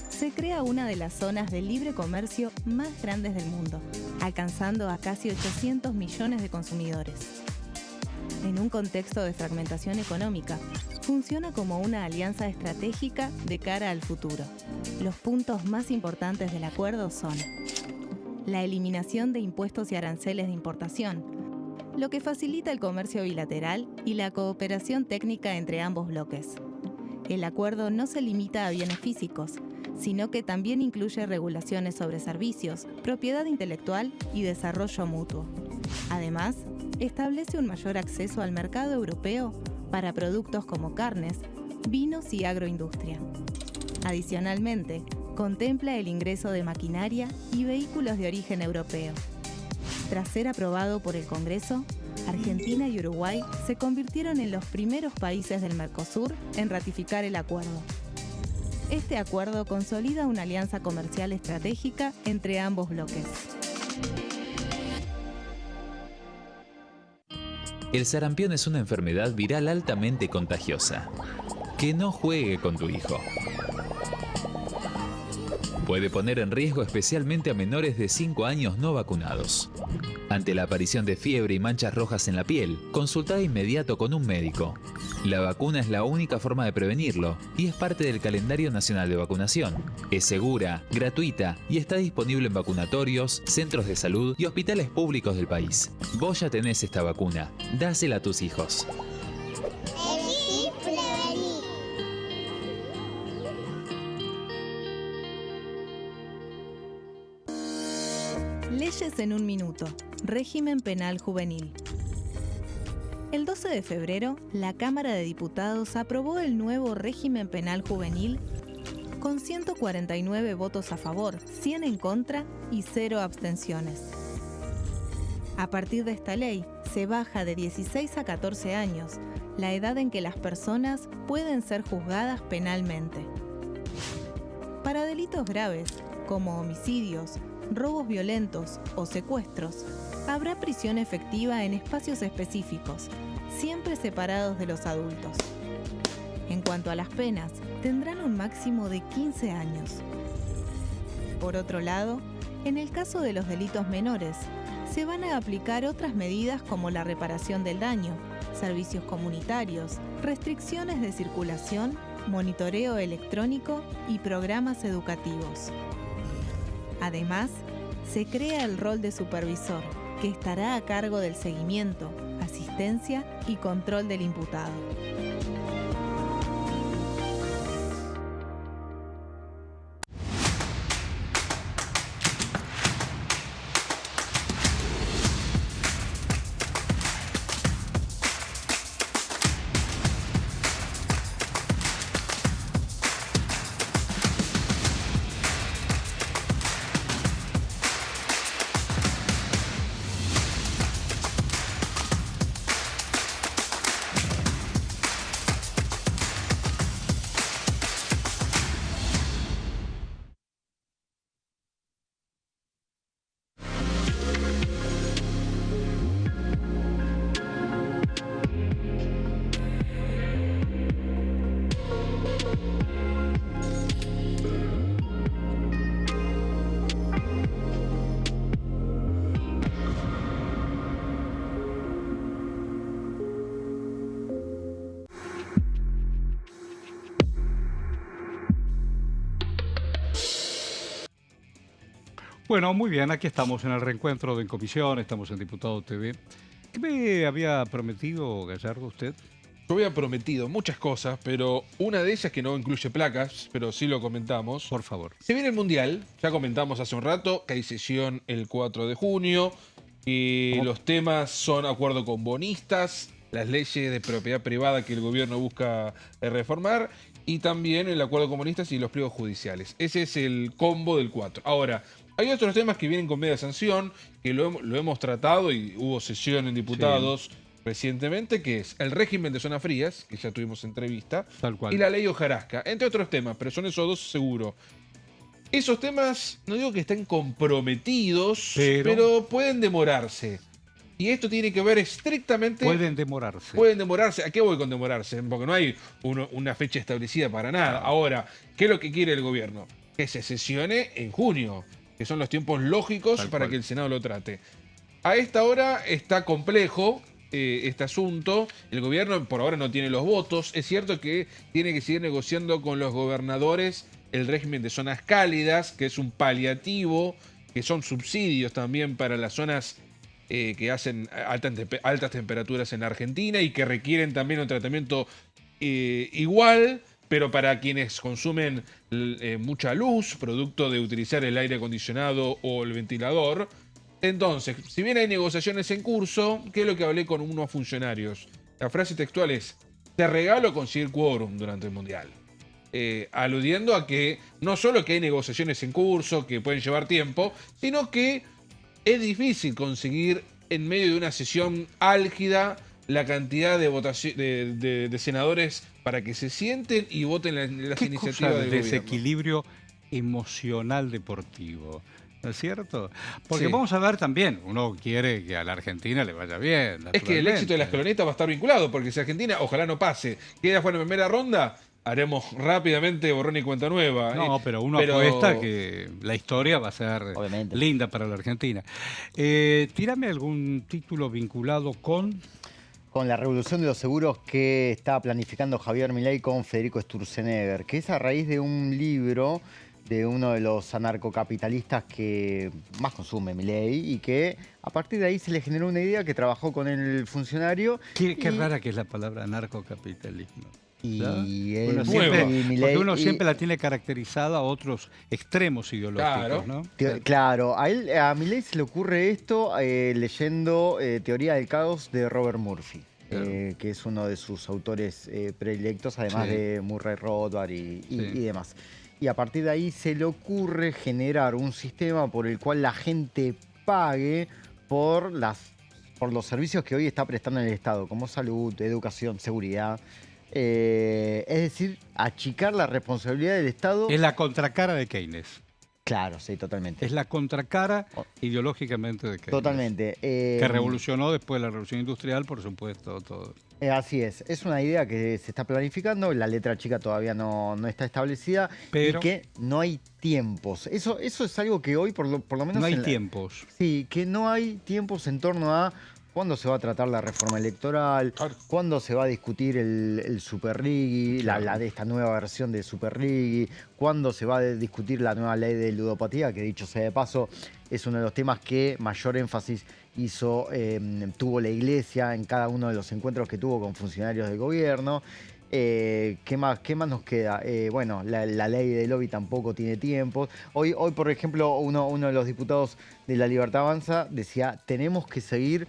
se crea una de las zonas de libre comercio más grandes del mundo, alcanzando a casi 800 millones de consumidores. En un contexto de fragmentación económica, funciona como una alianza estratégica de cara al futuro. Los puntos más importantes del acuerdo son la eliminación de impuestos y aranceles de importación, lo que facilita el comercio bilateral y la cooperación técnica entre ambos bloques. El acuerdo no se limita a bienes físicos, sino que también incluye regulaciones sobre servicios, propiedad intelectual y desarrollo mutuo. Además, establece un mayor acceso al mercado europeo para productos como carnes, vinos y agroindustria. Adicionalmente, contempla el ingreso de maquinaria y vehículos de origen europeo. Tras ser aprobado por el Congreso, Argentina y Uruguay se convirtieron en los primeros países del Mercosur en ratificar el acuerdo. Este acuerdo consolida una alianza comercial estratégica entre ambos bloques. El sarampión es una enfermedad viral altamente contagiosa. Que no juegue con tu hijo. Puede poner en riesgo especialmente a menores de 5 años no vacunados. Ante la aparición de fiebre y manchas rojas en la piel, consulta de inmediato con un médico. La vacuna es la única forma de prevenirlo y es parte del calendario nacional de vacunación. Es segura, gratuita y está disponible en vacunatorios, centros de salud y hospitales públicos del país. Vos ya tenés esta vacuna. Dásela a tus hijos. Leyes en un minuto. Régimen penal juvenil. El 12 de febrero, la Cámara de Diputados aprobó el nuevo régimen penal juvenil con 149 votos a favor, 100 en contra y 0 abstenciones. A partir de esta ley, se baja de 16 a 14 años la edad en que las personas pueden ser juzgadas penalmente. Para delitos graves, como homicidios, robos violentos o secuestros, habrá prisión efectiva en espacios específicos, siempre separados de los adultos. En cuanto a las penas, tendrán un máximo de 15 años. Por otro lado, en el caso de los delitos menores, se van a aplicar otras medidas como la reparación del daño, servicios comunitarios, restricciones de circulación, monitoreo electrónico y programas educativos. Además, se crea el rol de supervisor, que estará a cargo del seguimiento, asistencia y control del imputado. Bueno, muy bien, aquí estamos en el reencuentro de En Comisión, estamos en Diputado TV. ¿Qué me había prometido, Gallardo, usted? Yo había prometido muchas cosas, pero una de ellas que no incluye placas, pero sí lo comentamos. Por favor. Se viene el Mundial, ya comentamos hace un rato que hay sesión el 4 de junio, y los temas son acuerdo con bonistas, las leyes de propiedad privada que el gobierno busca reformar, y también el acuerdo con bonistas y los pliegos judiciales. Ese es el combo del 4. Ahora, hay otros temas que vienen con media sanción, que lo hemos tratado y hubo sesión en diputados recientemente, que es el régimen de zonas frías, que ya tuvimos entrevista, tal cual, y la ley hojarasca, entre otros temas, pero son esos dos seguro. Esos temas, no digo que estén comprometidos, pero pueden demorarse. Y esto tiene que ver estrictamente... Pueden demorarse. Pueden demorarse. ¿A qué voy con demorarse? Porque no hay una fecha establecida para nada. Ahora, ¿qué es lo que quiere el gobierno? Que se sesione en junio, que son los tiempos lógicos para que el Senado lo trate. A esta hora está complejo, este asunto. El gobierno por ahora no tiene los votos. Es cierto que tiene que seguir negociando con los gobernadores el régimen de zonas cálidas, que es un paliativo, que son subsidios también para las zonas que hacen altas temperaturas en Argentina y que requieren también un tratamiento igual, pero para quienes consumen mucha luz, producto de utilizar el aire acondicionado o el ventilador. Entonces, si bien hay negociaciones en curso, ¿qué es lo que hablé con unos funcionarios? La frase textual es: te regalo conseguir quórum durante el Mundial. Aludiendo a que no solo que hay negociaciones en curso, que pueden llevar tiempo, sino que es difícil conseguir en medio de una sesión álgida la cantidad de senadores para que se sienten y voten las iniciativas del gobierno. Desequilibrio emocional deportivo, ¿no es cierto? Porque Sí. vamos a ver también, uno quiere que a la Argentina le vaya bien. Es que el éxito de la escaloneta va a estar vinculado, porque si Argentina, ojalá no pase, queda fuera en primera ronda, haremos rápidamente borrón y cuenta nueva. No, pero uno apuesta que la historia va a ser linda para la Argentina. Tírame algún título vinculado con la revolución de los seguros que está planificando Javier Milei con Federico Sturzenegger, que es a raíz de un libro de uno de los anarcocapitalistas que más consume Milei y que a partir de ahí se le generó una idea que trabajó con el funcionario. Qué rara que es la palabra anarcocapitalismo. Y porque uno siempre la tiene caracterizada a otros extremos ideológicos, ¿no? Claro, a Milei se le ocurre esto leyendo Teoría del Caos de Robert Murphy, que es uno de sus autores predilectos, además de Murray Rothbard y demás. Y a partir de ahí se le ocurre generar un sistema por el cual la gente pague por los servicios que hoy está prestando el Estado, como salud, educación, seguridad. Es decir, achicar la responsabilidad del Estado. Es la contracara de Keynes. Claro, sí, totalmente. Es la contracara ideológicamente de Keynes. Totalmente. Que revolucionó después de la revolución industrial, por supuesto, todo. Así es una idea que se está planificando, la letra chica todavía no está establecida, pero y que no hay tiempos. Eso es algo que hoy, por lo menos... No hay tiempos. Sí, que no hay tiempos en torno a cuándo se va a tratar la reforma electoral, cuándo se va a discutir el Super Riggi, de esta nueva versión de Super Riggi, cuándo se va a discutir la nueva ley de ludopatía, que dicho sea de paso, es uno de los temas que mayor énfasis tuvo la Iglesia en cada uno de los encuentros que tuvo con funcionarios del gobierno. ¿Qué más nos queda? Bueno, la ley de lobby tampoco tiene tiempo. Hoy por ejemplo, uno de los diputados de La Libertad Avanza decía: tenemos que seguir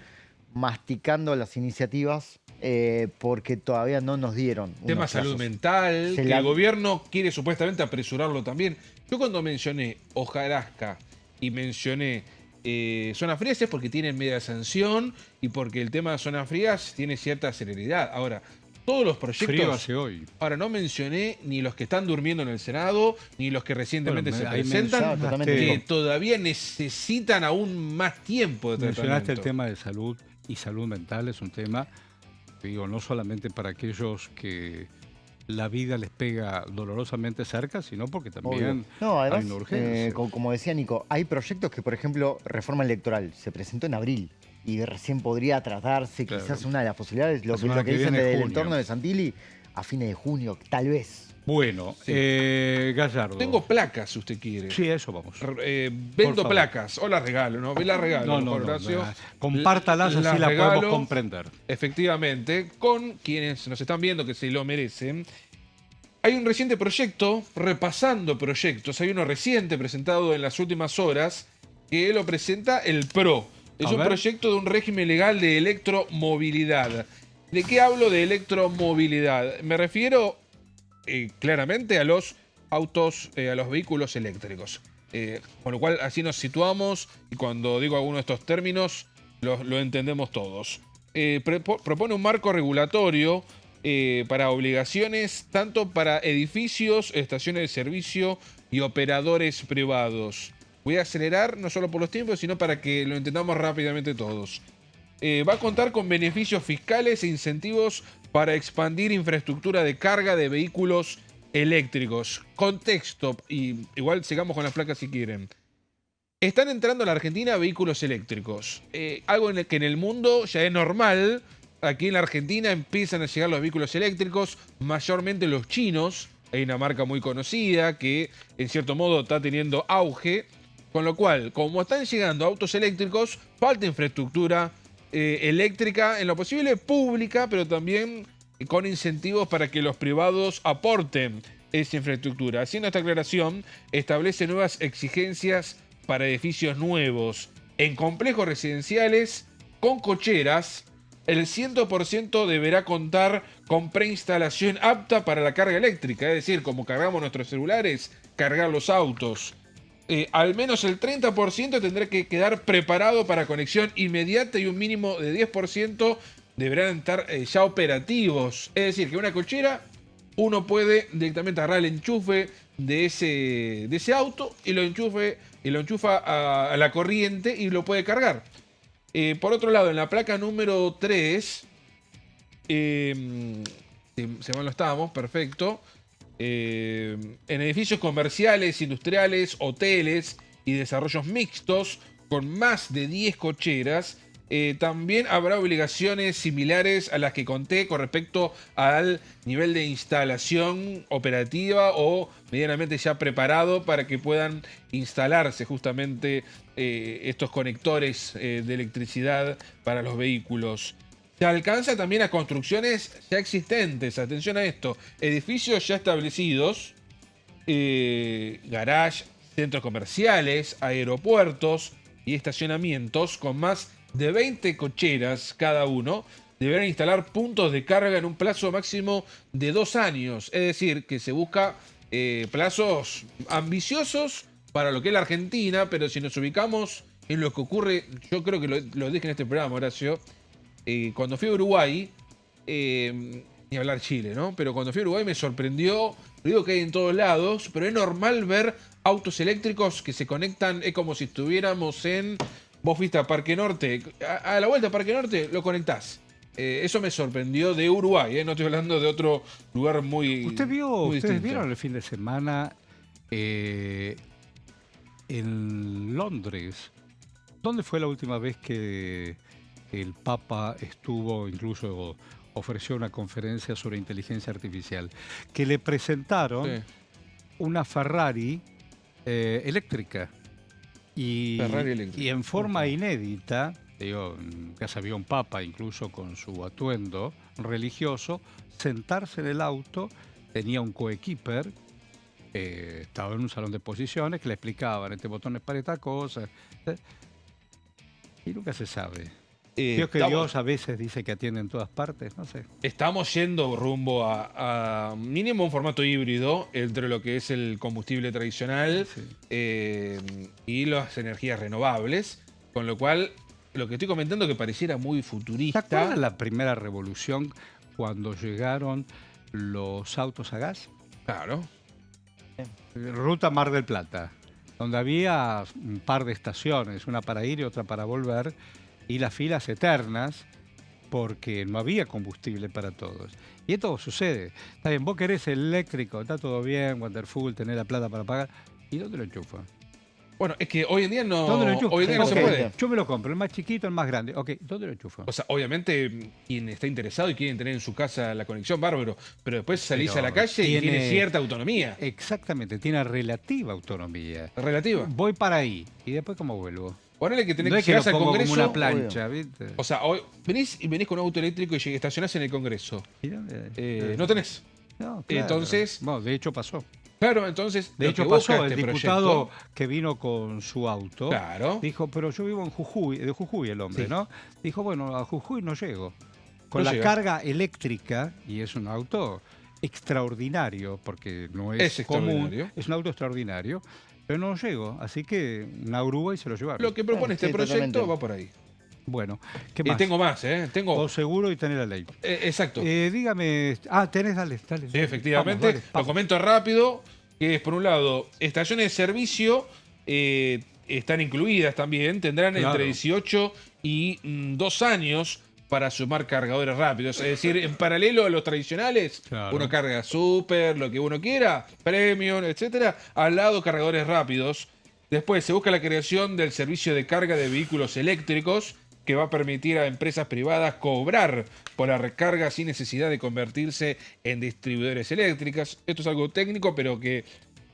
masticando las iniciativas porque todavía no nos dieron. Tema salud mental, que el gobierno quiere supuestamente apresurarlo también. Yo cuando mencioné hojarasca y mencioné zonas frías es porque tienen media sanción y porque el tema de zonas frías tiene cierta celeridad. Ahora, todos los proyectos... Frío hace hoy. Ahora, no mencioné ni los que están durmiendo en el Senado, ni los que recientemente se presentan, que todavía necesitan aún más tiempo de tratamiento. Mencionaste el tema de salud y salud mental, es un tema, digo, no solamente para aquellos que la vida les pega dolorosamente cerca, sino porque también además, hay una urgencia. Como decía Nico, hay proyectos que, por ejemplo, reforma electoral, se presentó en abril y recién podría tratarse, quizás una de las posibilidades, lo que dicen del entorno de Santilli, a fines de junio, tal vez. Bueno, Gallardo. Tengo placas, si usted quiere. Sí, eso vamos. Vendo placas, o las regalo, ¿no? Las regalo, Horacio. Compártalas, así la podemos comprender. Efectivamente, con quienes nos están viendo que se lo merecen. Hay un reciente proyecto, repasando proyectos, hay uno reciente presentado en las últimas horas, que lo presenta el PRO. Es un proyecto de un régimen legal de electromovilidad. ¿De qué hablo de electromovilidad? Me refiero claramente a los autos, a los vehículos eléctricos. Con lo cual así nos situamos y cuando digo alguno de estos términos lo entendemos todos. Propone un marco regulatorio para obligaciones tanto para edificios, estaciones de servicio y operadores privados. Voy a acelerar no solo por los tiempos, sino para que lo entendamos rápidamente todos. Va a contar con beneficios fiscales e incentivos para expandir infraestructura de carga de vehículos eléctricos. Contexto, y igual sigamos con las placas si quieren. están entrando a la Argentina vehículos eléctricos. Algo que en el mundo ya es normal. Aquí en la Argentina empiezan a llegar los vehículos eléctricos, mayormente los chinos. Hay una marca muy conocida que en cierto modo está teniendo auge. Con lo cual, como están llegando autos eléctricos, falta infraestructura eléctrica, en lo posible pública, pero también con incentivos para que los privados aporten esa infraestructura. Haciendo esta aclaración, establece nuevas exigencias para edificios nuevos en complejos residenciales con cocheras. El 100% deberá contar con preinstalación apta para la carga eléctrica, es decir, como cargamos nuestros celulares, cargar los autos. Al menos el 30% tendrá que quedar preparado para conexión inmediata y un mínimo de 10% deberán estar ya operativos. Es decir, que una cochera, uno puede directamente agarrar el enchufe de ese auto y lo enchufa a la corriente y lo puede cargar. Por otro lado, en la placa número 3, se mal lo estábamos, perfecto. En edificios comerciales, industriales, hoteles y desarrollos mixtos con más de 10 cocheras, también habrá obligaciones similares a las que conté con respecto al nivel de instalación operativa o medianamente ya preparado para que puedan instalarse justamente estos conectores de electricidad para los vehículos. Se alcanza también a construcciones ya existentes, atención a esto, edificios ya establecidos, garage, centros comerciales, aeropuertos y estacionamientos con más de 20 cocheras cada uno, deberán instalar puntos de carga en un plazo máximo de 2 años. Es decir, que se busca plazos ambiciosos para lo que es la Argentina, pero si nos ubicamos en lo que ocurre, yo creo que lo dije en este programa, Horacio, cuando fui a Uruguay, ni hablar Chile, ¿no? Pero cuando fui a Uruguay me sorprendió, lo digo que hay en todos lados, pero es normal ver autos eléctricos que se conectan, es como si estuviéramos en... Vos fuiste a Parque Norte, a la vuelta a Parque Norte lo conectás. Eso me sorprendió de Uruguay, no estoy hablando de otro lugar muy ¿Ustedes vieron el fin de semana en Londres? ¿Dónde fue la última vez que el Papa estuvo, incluso ofreció una conferencia sobre inteligencia artificial? Que le presentaron una Ferrari eléctrica. Y en forma inédita, digo, ya sabía un papa incluso con su atuendo religioso, sentarse en el auto, tenía un coequiper, estaba en un salón de posiciones que le explicaban, este botón es para esta cosa, y nunca se sabe. Creo que Dios a veces dice que atiende en todas partes, no sé. Estamos yendo rumbo a mínimo un formato híbrido entre lo que es el combustible tradicional y las energías renovables, con lo cual lo que estoy comentando que pareciera muy futurista. ¿Te acuerdas la primera revolución cuando llegaron los autos a gas? Claro. Ruta Mar del Plata, donde había un par de estaciones, una para ir y otra para volver, y las filas eternas, porque no había combustible para todos. Y esto sucede. Está bien, vos querés eléctrico, está todo bien, wonderful, tenés la plata para pagar. ¿Y dónde lo enchufan? Bueno, es que hoy en día no, hoy en día no se puede. Yo me lo compro, el más chiquito, el más grande. Ok, ¿dónde lo enchufan? O sea, obviamente, quien está interesado y quiere tener en su casa la conexión, bárbaro. Pero después salís a la calle y tiene cierta autonomía. Exactamente, tiene relativa autonomía. ¿Relativa? Voy para ahí. ¿Y después cómo vuelvo? Ponele que tenés no que llegar al Congreso. Como una plancha, ¿viste? O sea, hoy venís con un auto eléctrico y estacionás en el Congreso. ¿No tenés? No, claro. Entonces... Bueno, de hecho pasó. Claro, entonces... De hecho pasó, el diputado que vino con su auto, dijo, pero yo vivo en Jujuy, de Jujuy el hombre, ¿no? Dijo, bueno, a Jujuy no llego. Con la carga eléctrica, y es un auto extraordinario, porque no es común, es un auto extraordinario, pero no llego, así que a Uruguay se lo llevaron. Lo que propone este proyecto va por ahí. Bueno, ¿qué más? Tengo más, Tengo... Todo seguro y tener la ley. Exacto. Dígame... tenés, dale. Sí, efectivamente. Vamos. Lo comento rápido, que es, por un lado, estaciones de servicio están incluidas también. Tendrán entre 18 y 2 años para sumar cargadores rápidos. Es decir, en paralelo a los tradicionales, uno carga Super, lo que uno quiera, Premium, etcétera. Al lado, cargadores rápidos. Después se busca la creación del servicio de carga de vehículos eléctricos que va a permitir a empresas privadas cobrar por la recarga sin necesidad de convertirse en distribuidores eléctricas. Esto es algo técnico, pero que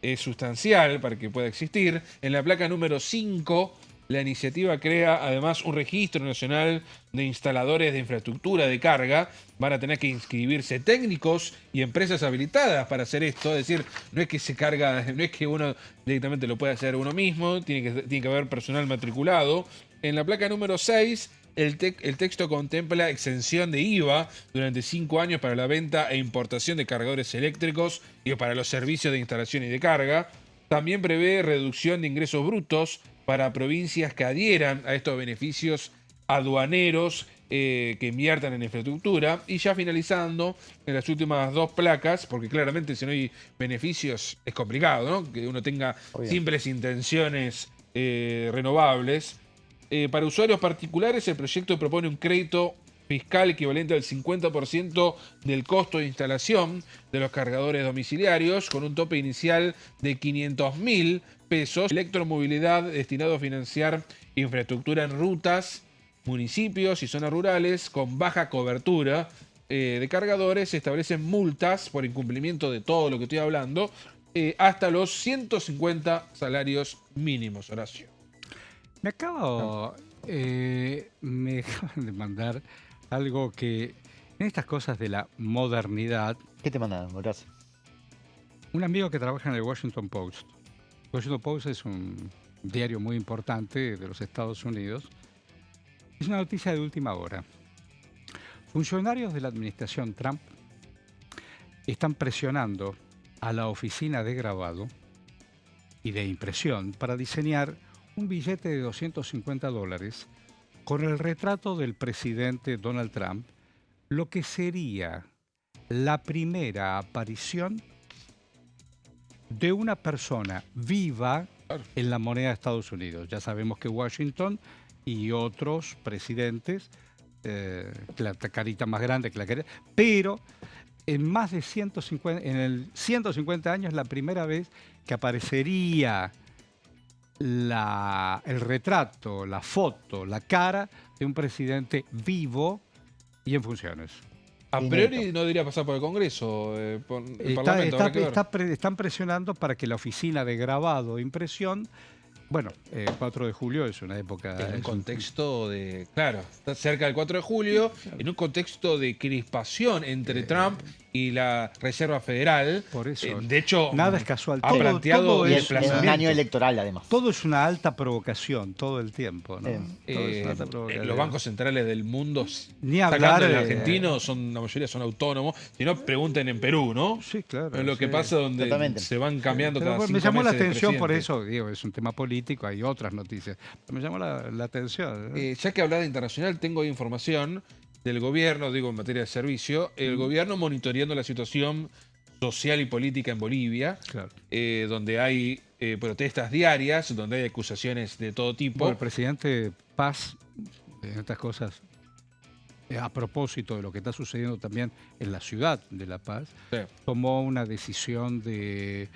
es sustancial para que pueda existir. En la placa número 5, la iniciativa crea además un registro nacional de instaladores de infraestructura de carga. Van a tener que inscribirse técnicos y empresas habilitadas para hacer esto. Es decir, no es que se carga, no es que uno directamente lo pueda hacer uno mismo, tiene que haber personal matriculado. En la placa número 6, el texto contempla exención de IVA durante 5 años para la venta e importación de cargadores eléctricos y para los servicios de instalación y de carga. También prevé reducción de ingresos brutos para provincias que adhieran a estos beneficios aduaneros que inviertan en infraestructura. Y ya finalizando, en las últimas 2 placas, porque claramente si no hay beneficios es complicado, ¿no? Que uno tenga simples intenciones renovables. Para usuarios particulares, el proyecto propone un crédito fiscal equivalente al 50% del costo de instalación de los cargadores domiciliarios, con un tope inicial de 500.000 pesos. Electromovilidad destinado a financiar infraestructura en rutas, municipios y zonas rurales con baja cobertura de cargadores. Se establecen multas por incumplimiento de todo lo que estoy hablando, hasta los 150 salarios mínimos, Horacio. Me acaban de mandar algo que, en estas cosas de la modernidad... ¿Qué te mandaron, Horacio? Un amigo que trabaja en el Washington Post. Washington Post es un diario muy importante de los Estados Unidos. Es una noticia de última hora. Funcionarios de la administración Trump están presionando a la oficina de grabado y de impresión para diseñar un billete de $250 con el retrato del presidente Donald Trump, lo que sería la primera aparición de una persona viva en la moneda de Estados Unidos. Ya sabemos que Washington y otros presidentes, la carita más grande que la carita, pero en más de 150 años la primera vez que aparecería el retrato, la foto, la cara de un presidente vivo y en funciones. A priori no debería pasar por el Congreso, por el Parlamento. Están presionando para que la oficina de grabado e impresión, bueno, 4 de julio es una época... En un contexto de... Claro, está cerca del 4 de julio, en un contexto de crispación entre Trump y la Reserva Federal. Por eso. De hecho, nada es casual. Ha planteado todo es un año electoral, además. Todo es una alta provocación, todo el tiempo, ¿no? Los bancos centrales del mundo, ni hablar, sacando el argentino, la mayoría son autónomos. Si no, pregunten en Perú, ¿no? Sí, claro. Es lo que pasa donde se van cambiando cada 5 meses. Me llamó la atención por eso, digo, es un tema político, hay otras noticias. Pero me llamó la atención. Ya que hablas de internacional, tengo información del gobierno, digo en materia de servicio, el gobierno monitoreando la situación social y política en Bolivia, donde hay protestas diarias, donde hay acusaciones de todo tipo. Bueno, el presidente Paz, en estas cosas, a propósito de lo que está sucediendo también en la ciudad de La Paz, tomó una decisión de...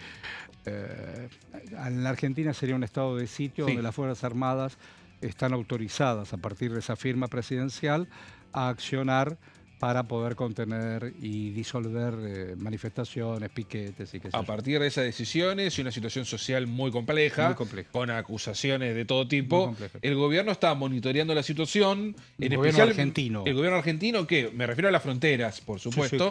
en la Argentina sería un estado de sitio donde las Fuerzas Armadas están autorizadas a partir de esa firma presidencial a accionar para poder contener y disolver manifestaciones, piquetes y qué sé yo. A partir de esas decisiones y una situación social muy compleja, con acusaciones de todo tipo, el gobierno está monitoreando la situación. El gobierno argentino. El gobierno argentino, que me refiero a las fronteras, por supuesto.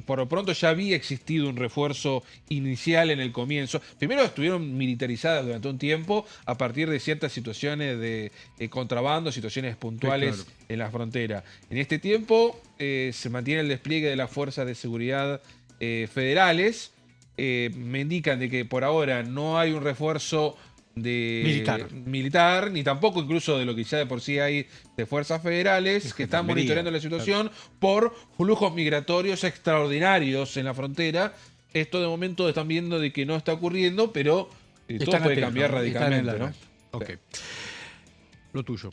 Por lo pronto ya había existido un refuerzo inicial en el comienzo. Primero estuvieron militarizadas durante un tiempo a partir de ciertas situaciones de contrabando, situaciones puntuales en la frontera. En este tiempo se mantiene el despliegue de las fuerzas de seguridad federales. Me indican de que por ahora no hay un refuerzo militar, ni tampoco incluso de lo que ya de por sí hay de fuerzas federales que están monitoreando la situación por flujos migratorios extraordinarios en la frontera. Esto de momento están viendo de que no está ocurriendo, pero todo puede cambiar radicalmente, ¿no? Ok. Lo tuyo.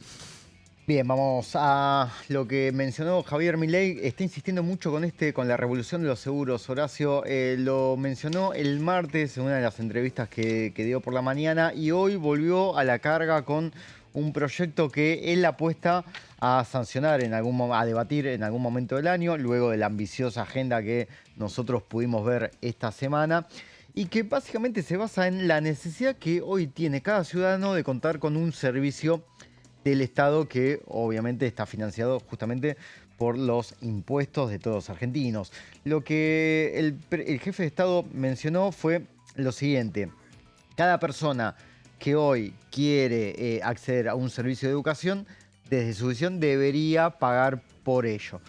Bien, vamos a lo que mencionó Javier Milei. Está insistiendo mucho con la revolución de los seguros. Horacio lo mencionó el martes en una de las entrevistas que dio por la mañana y hoy volvió a la carga con un proyecto que él apuesta a sancionar a debatir en algún momento del año, luego de la ambiciosa agenda que nosotros pudimos ver esta semana, y que básicamente se basa en la necesidad que hoy tiene cada ciudadano de contar con un servicio del Estado que obviamente está financiado justamente por los impuestos de todos los argentinos. Lo que el jefe de Estado mencionó fue lo siguiente: cada persona que hoy quiere acceder a un servicio de educación, desde su visión debería pagar por ello.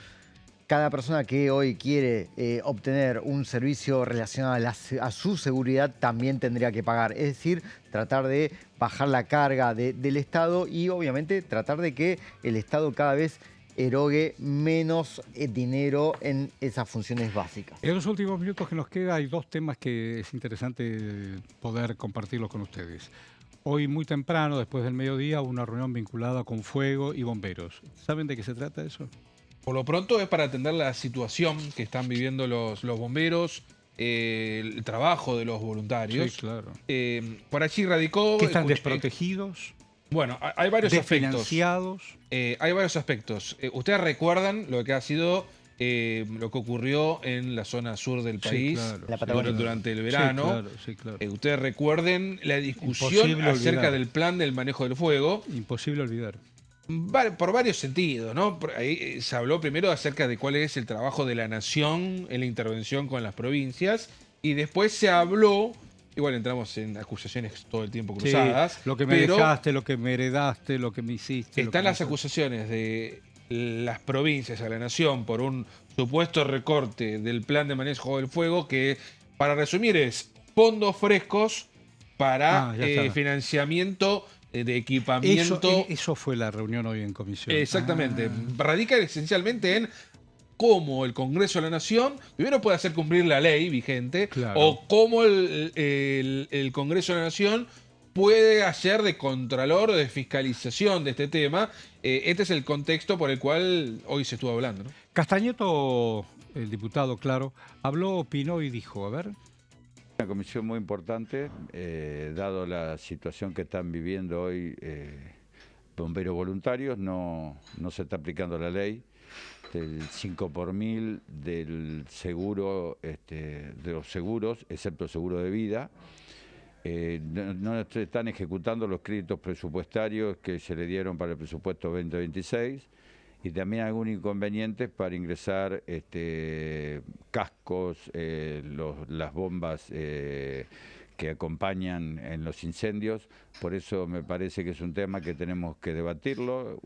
Cada persona que hoy quiere obtener un servicio relacionado a su seguridad también tendría que pagar. Es decir, tratar de bajar la carga del Estado y obviamente tratar de que el Estado cada vez erogue menos dinero en esas funciones básicas. En los últimos minutos que nos queda hay dos temas que es interesante poder compartirlos con ustedes. Hoy muy temprano, después del mediodía, una reunión vinculada con fuego y bomberos. ¿Saben de qué se trata eso? Por lo pronto es para atender la situación que están viviendo los bomberos, el trabajo de los voluntarios. Sí, claro. Por allí radicó... ¿Que están desprotegidos? Bueno, hay varios aspectos. ¿Desfinanciados? Hay varios aspectos. Ustedes recuerdan lo que ha sido lo que ocurrió en la zona sur del país, sí, claro, durante el verano. Sí, claro. Ustedes recuerden la discusión acerca del plan del manejo del fuego. Imposible olvidar. Por varios sentidos, ¿no? Ahí se habló primero acerca de cuál es el trabajo de la nación en la intervención con las provincias y después se habló, igual entramos en acusaciones todo el tiempo cruzadas. Sí, lo que me dejaste, lo que me heredaste, lo que me hiciste. Están las acusaciones de las provincias a la nación por un supuesto recorte del plan de manejo del fuego que, para resumir, es fondos frescos para financiamiento de equipamiento. Eso fue la reunión hoy en comisión. Exactamente. Radica esencialmente en cómo el Congreso de la Nación primero puede hacer cumplir la ley vigente, claro, o cómo el Congreso de la Nación puede hacer de contralor o de fiscalización de este tema. Este es el contexto por el cual hoy se estuvo hablando, ¿no? Castañeto, el diputado, claro, habló, opinó y dijo, a ver... Una comisión muy importante, dado la situación que están viviendo hoy bomberos voluntarios, no se está aplicando la ley del 5 por 1000 del seguro, de los seguros, excepto el seguro de vida. No se están ejecutando los créditos presupuestarios que se le dieron para el presupuesto 2026. Y también algún inconveniente para ingresar cascos, las bombas que acompañan en los incendios. Por eso me parece que es un tema que tenemos que debatirlo.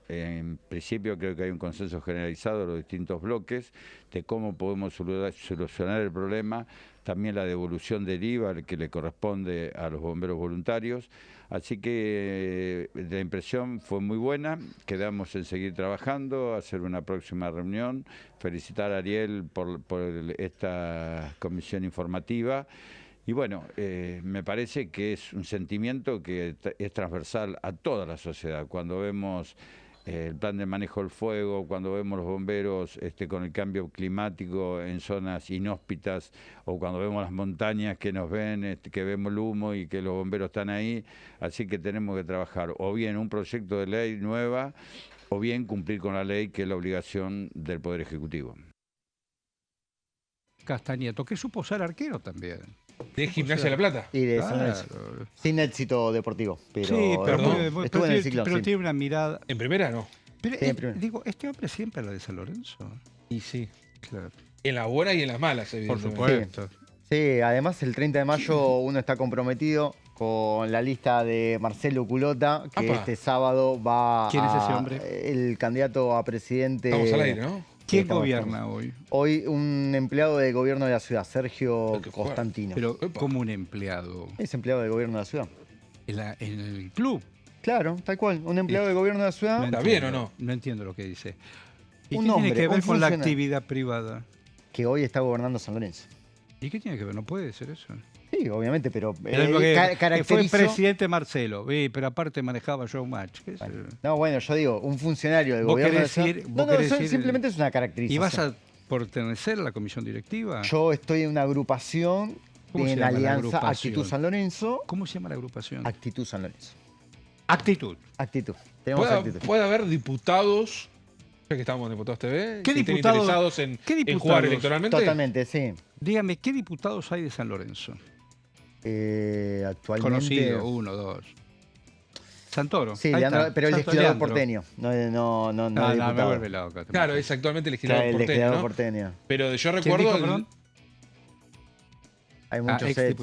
En principio creo que hay un consenso generalizado de los distintos bloques de cómo podemos solucionar el problema. También la devolución del IVA que le corresponde a los bomberos voluntarios. Así que la impresión fue muy buena, quedamos en seguir trabajando, hacer una próxima reunión, felicitar a Ariel por esta comisión informativa. Y bueno, me parece que es un sentimiento que es transversal a toda la sociedad. Cuando vemos el plan de manejo del fuego, cuando vemos los bomberos con el cambio climático en zonas inhóspitas, o cuando vemos las montañas que nos ven, que vemos el humo y que los bomberos están ahí. Así que tenemos que trabajar o bien un proyecto de ley nueva o bien cumplir con la ley, que es la obligación del Poder Ejecutivo. Castañeto, que supo ser arquero también. De Gimnasia de La Plata. Y de San Lorenzo. Sin éxito deportivo. Pero sí, pero estuvo en el ciclo. Pero tiene una mirada... En primera no. Pero, digo, este hombre siempre habla de San Lorenzo. Y sí. Claro. En las buenas y en las malas, evidentemente. Por supuesto. Sí, además el 30 de mayo uno está comprometido con la lista de Marcelo Culota, que este sábado va ¿Quién es ese hombre? El candidato a presidente... Estamos al aire, ¿no? ¿Quién gobierna hoy? Hoy un empleado del gobierno de la ciudad, Sergio Costantino. Pero ¿cómo un empleado? Es empleado del gobierno de la ciudad. ¿En el club? Claro, tal cual. Un empleado del gobierno de la ciudad. ¿Está bien o no? No entiendo lo que dice. ¿Y un qué hombre, tiene que ver con la funcionario actividad privada? Que hoy está gobernando San Lorenzo. ¿Y qué tiene que ver? No puede ser eso. Sí, Sí, obviamente, pero fue presidente Marcelo, pero aparte manejaba Showmatch. No, bueno, yo digo, un funcionario del gobierno... Simplemente es una característica. ¿Y vas a pertenecer a la comisión directiva? Yo estoy en una agrupación en alianza Actitud San Lorenzo. ¿Cómo se llama la agrupación? Actitud San Lorenzo. Actitud. Tenemos actitud. ¿Puede haber diputados, ya que estamos en Diputados TV, que estén interesados en jugar electoralmente? Totalmente, sí. Dígame, ¿qué diputados hay de San Lorenzo? Actualmente... Conocido, 1, 2. Santoro. Sí, pero el legislador porteño. No, me vuelve loco. Claro, es actualmente el legislador porteño. Pero yo recuerdo... Hay muchos el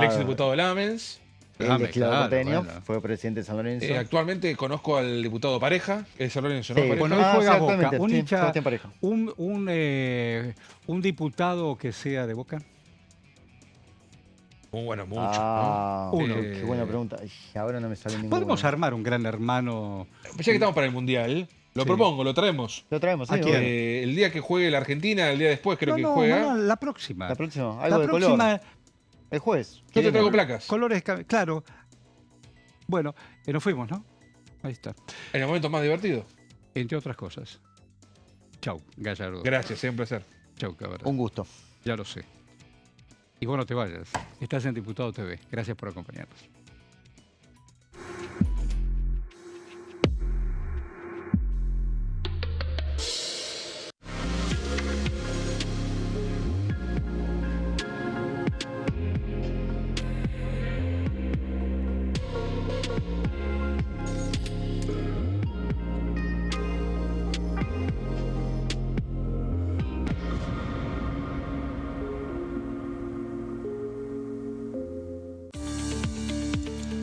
exdiputado Lamens. El legislador porteño, fue presidente de San Lorenzo. Actualmente conozco al diputado Pareja, que es de San Lorenzo, ¿no? Sí, bueno, hoy juega Boca. Un diputado que sea de Boca. Bueno, mucho. Qué buena pregunta. Ahora no me sale ninguno. Podemos armar un Gran Hermano. Ya que estamos para el Mundial, lo propongo, lo traemos. Lo traemos, sí. El día que juegue la Argentina, el día después creo que juega. No, la próxima. Algo de color. El jueves. Yo te traigo placas. Colores, claro. Bueno, nos fuimos, ¿no? Ahí está. En el momento más divertido. Entre otras cosas. Chau, Gallardo. Gracias, es un placer. Chau, cabrón. Un gusto. Ya lo sé. Y vos no te vayas. Estás en Diputado TV. Gracias por acompañarnos.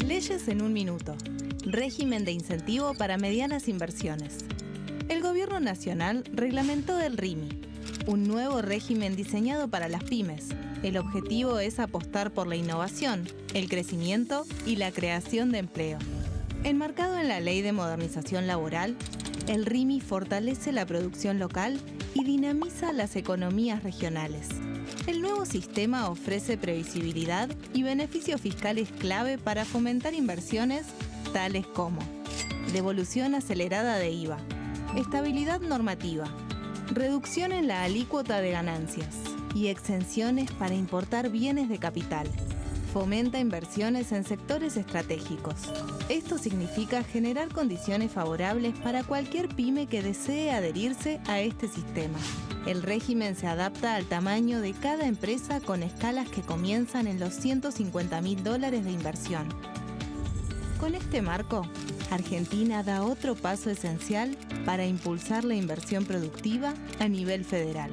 Leyes en un minuto. Régimen de incentivo para medianas inversiones. El Gobierno Nacional reglamentó el RIMI, un nuevo régimen diseñado para las pymes. El objetivo es apostar por la innovación, el crecimiento y la creación de empleo. Enmarcado en la Ley de Modernización Laboral, el RIMI fortalece la producción local y dinamiza las economías regionales. El nuevo sistema ofrece previsibilidad y beneficios fiscales clave para fomentar inversiones tales como devolución acelerada de IVA, estabilidad normativa, reducción en la alícuota de ganancias y exenciones para importar bienes de capital. Fomenta inversiones en sectores estratégicos. Esto significa generar condiciones favorables para cualquier pyme que desee adherirse a este sistema. El régimen se adapta al tamaño de cada empresa con escalas que comienzan en los $150.000 de inversión. Con este marco, Argentina da otro paso esencial para impulsar la inversión productiva a nivel federal.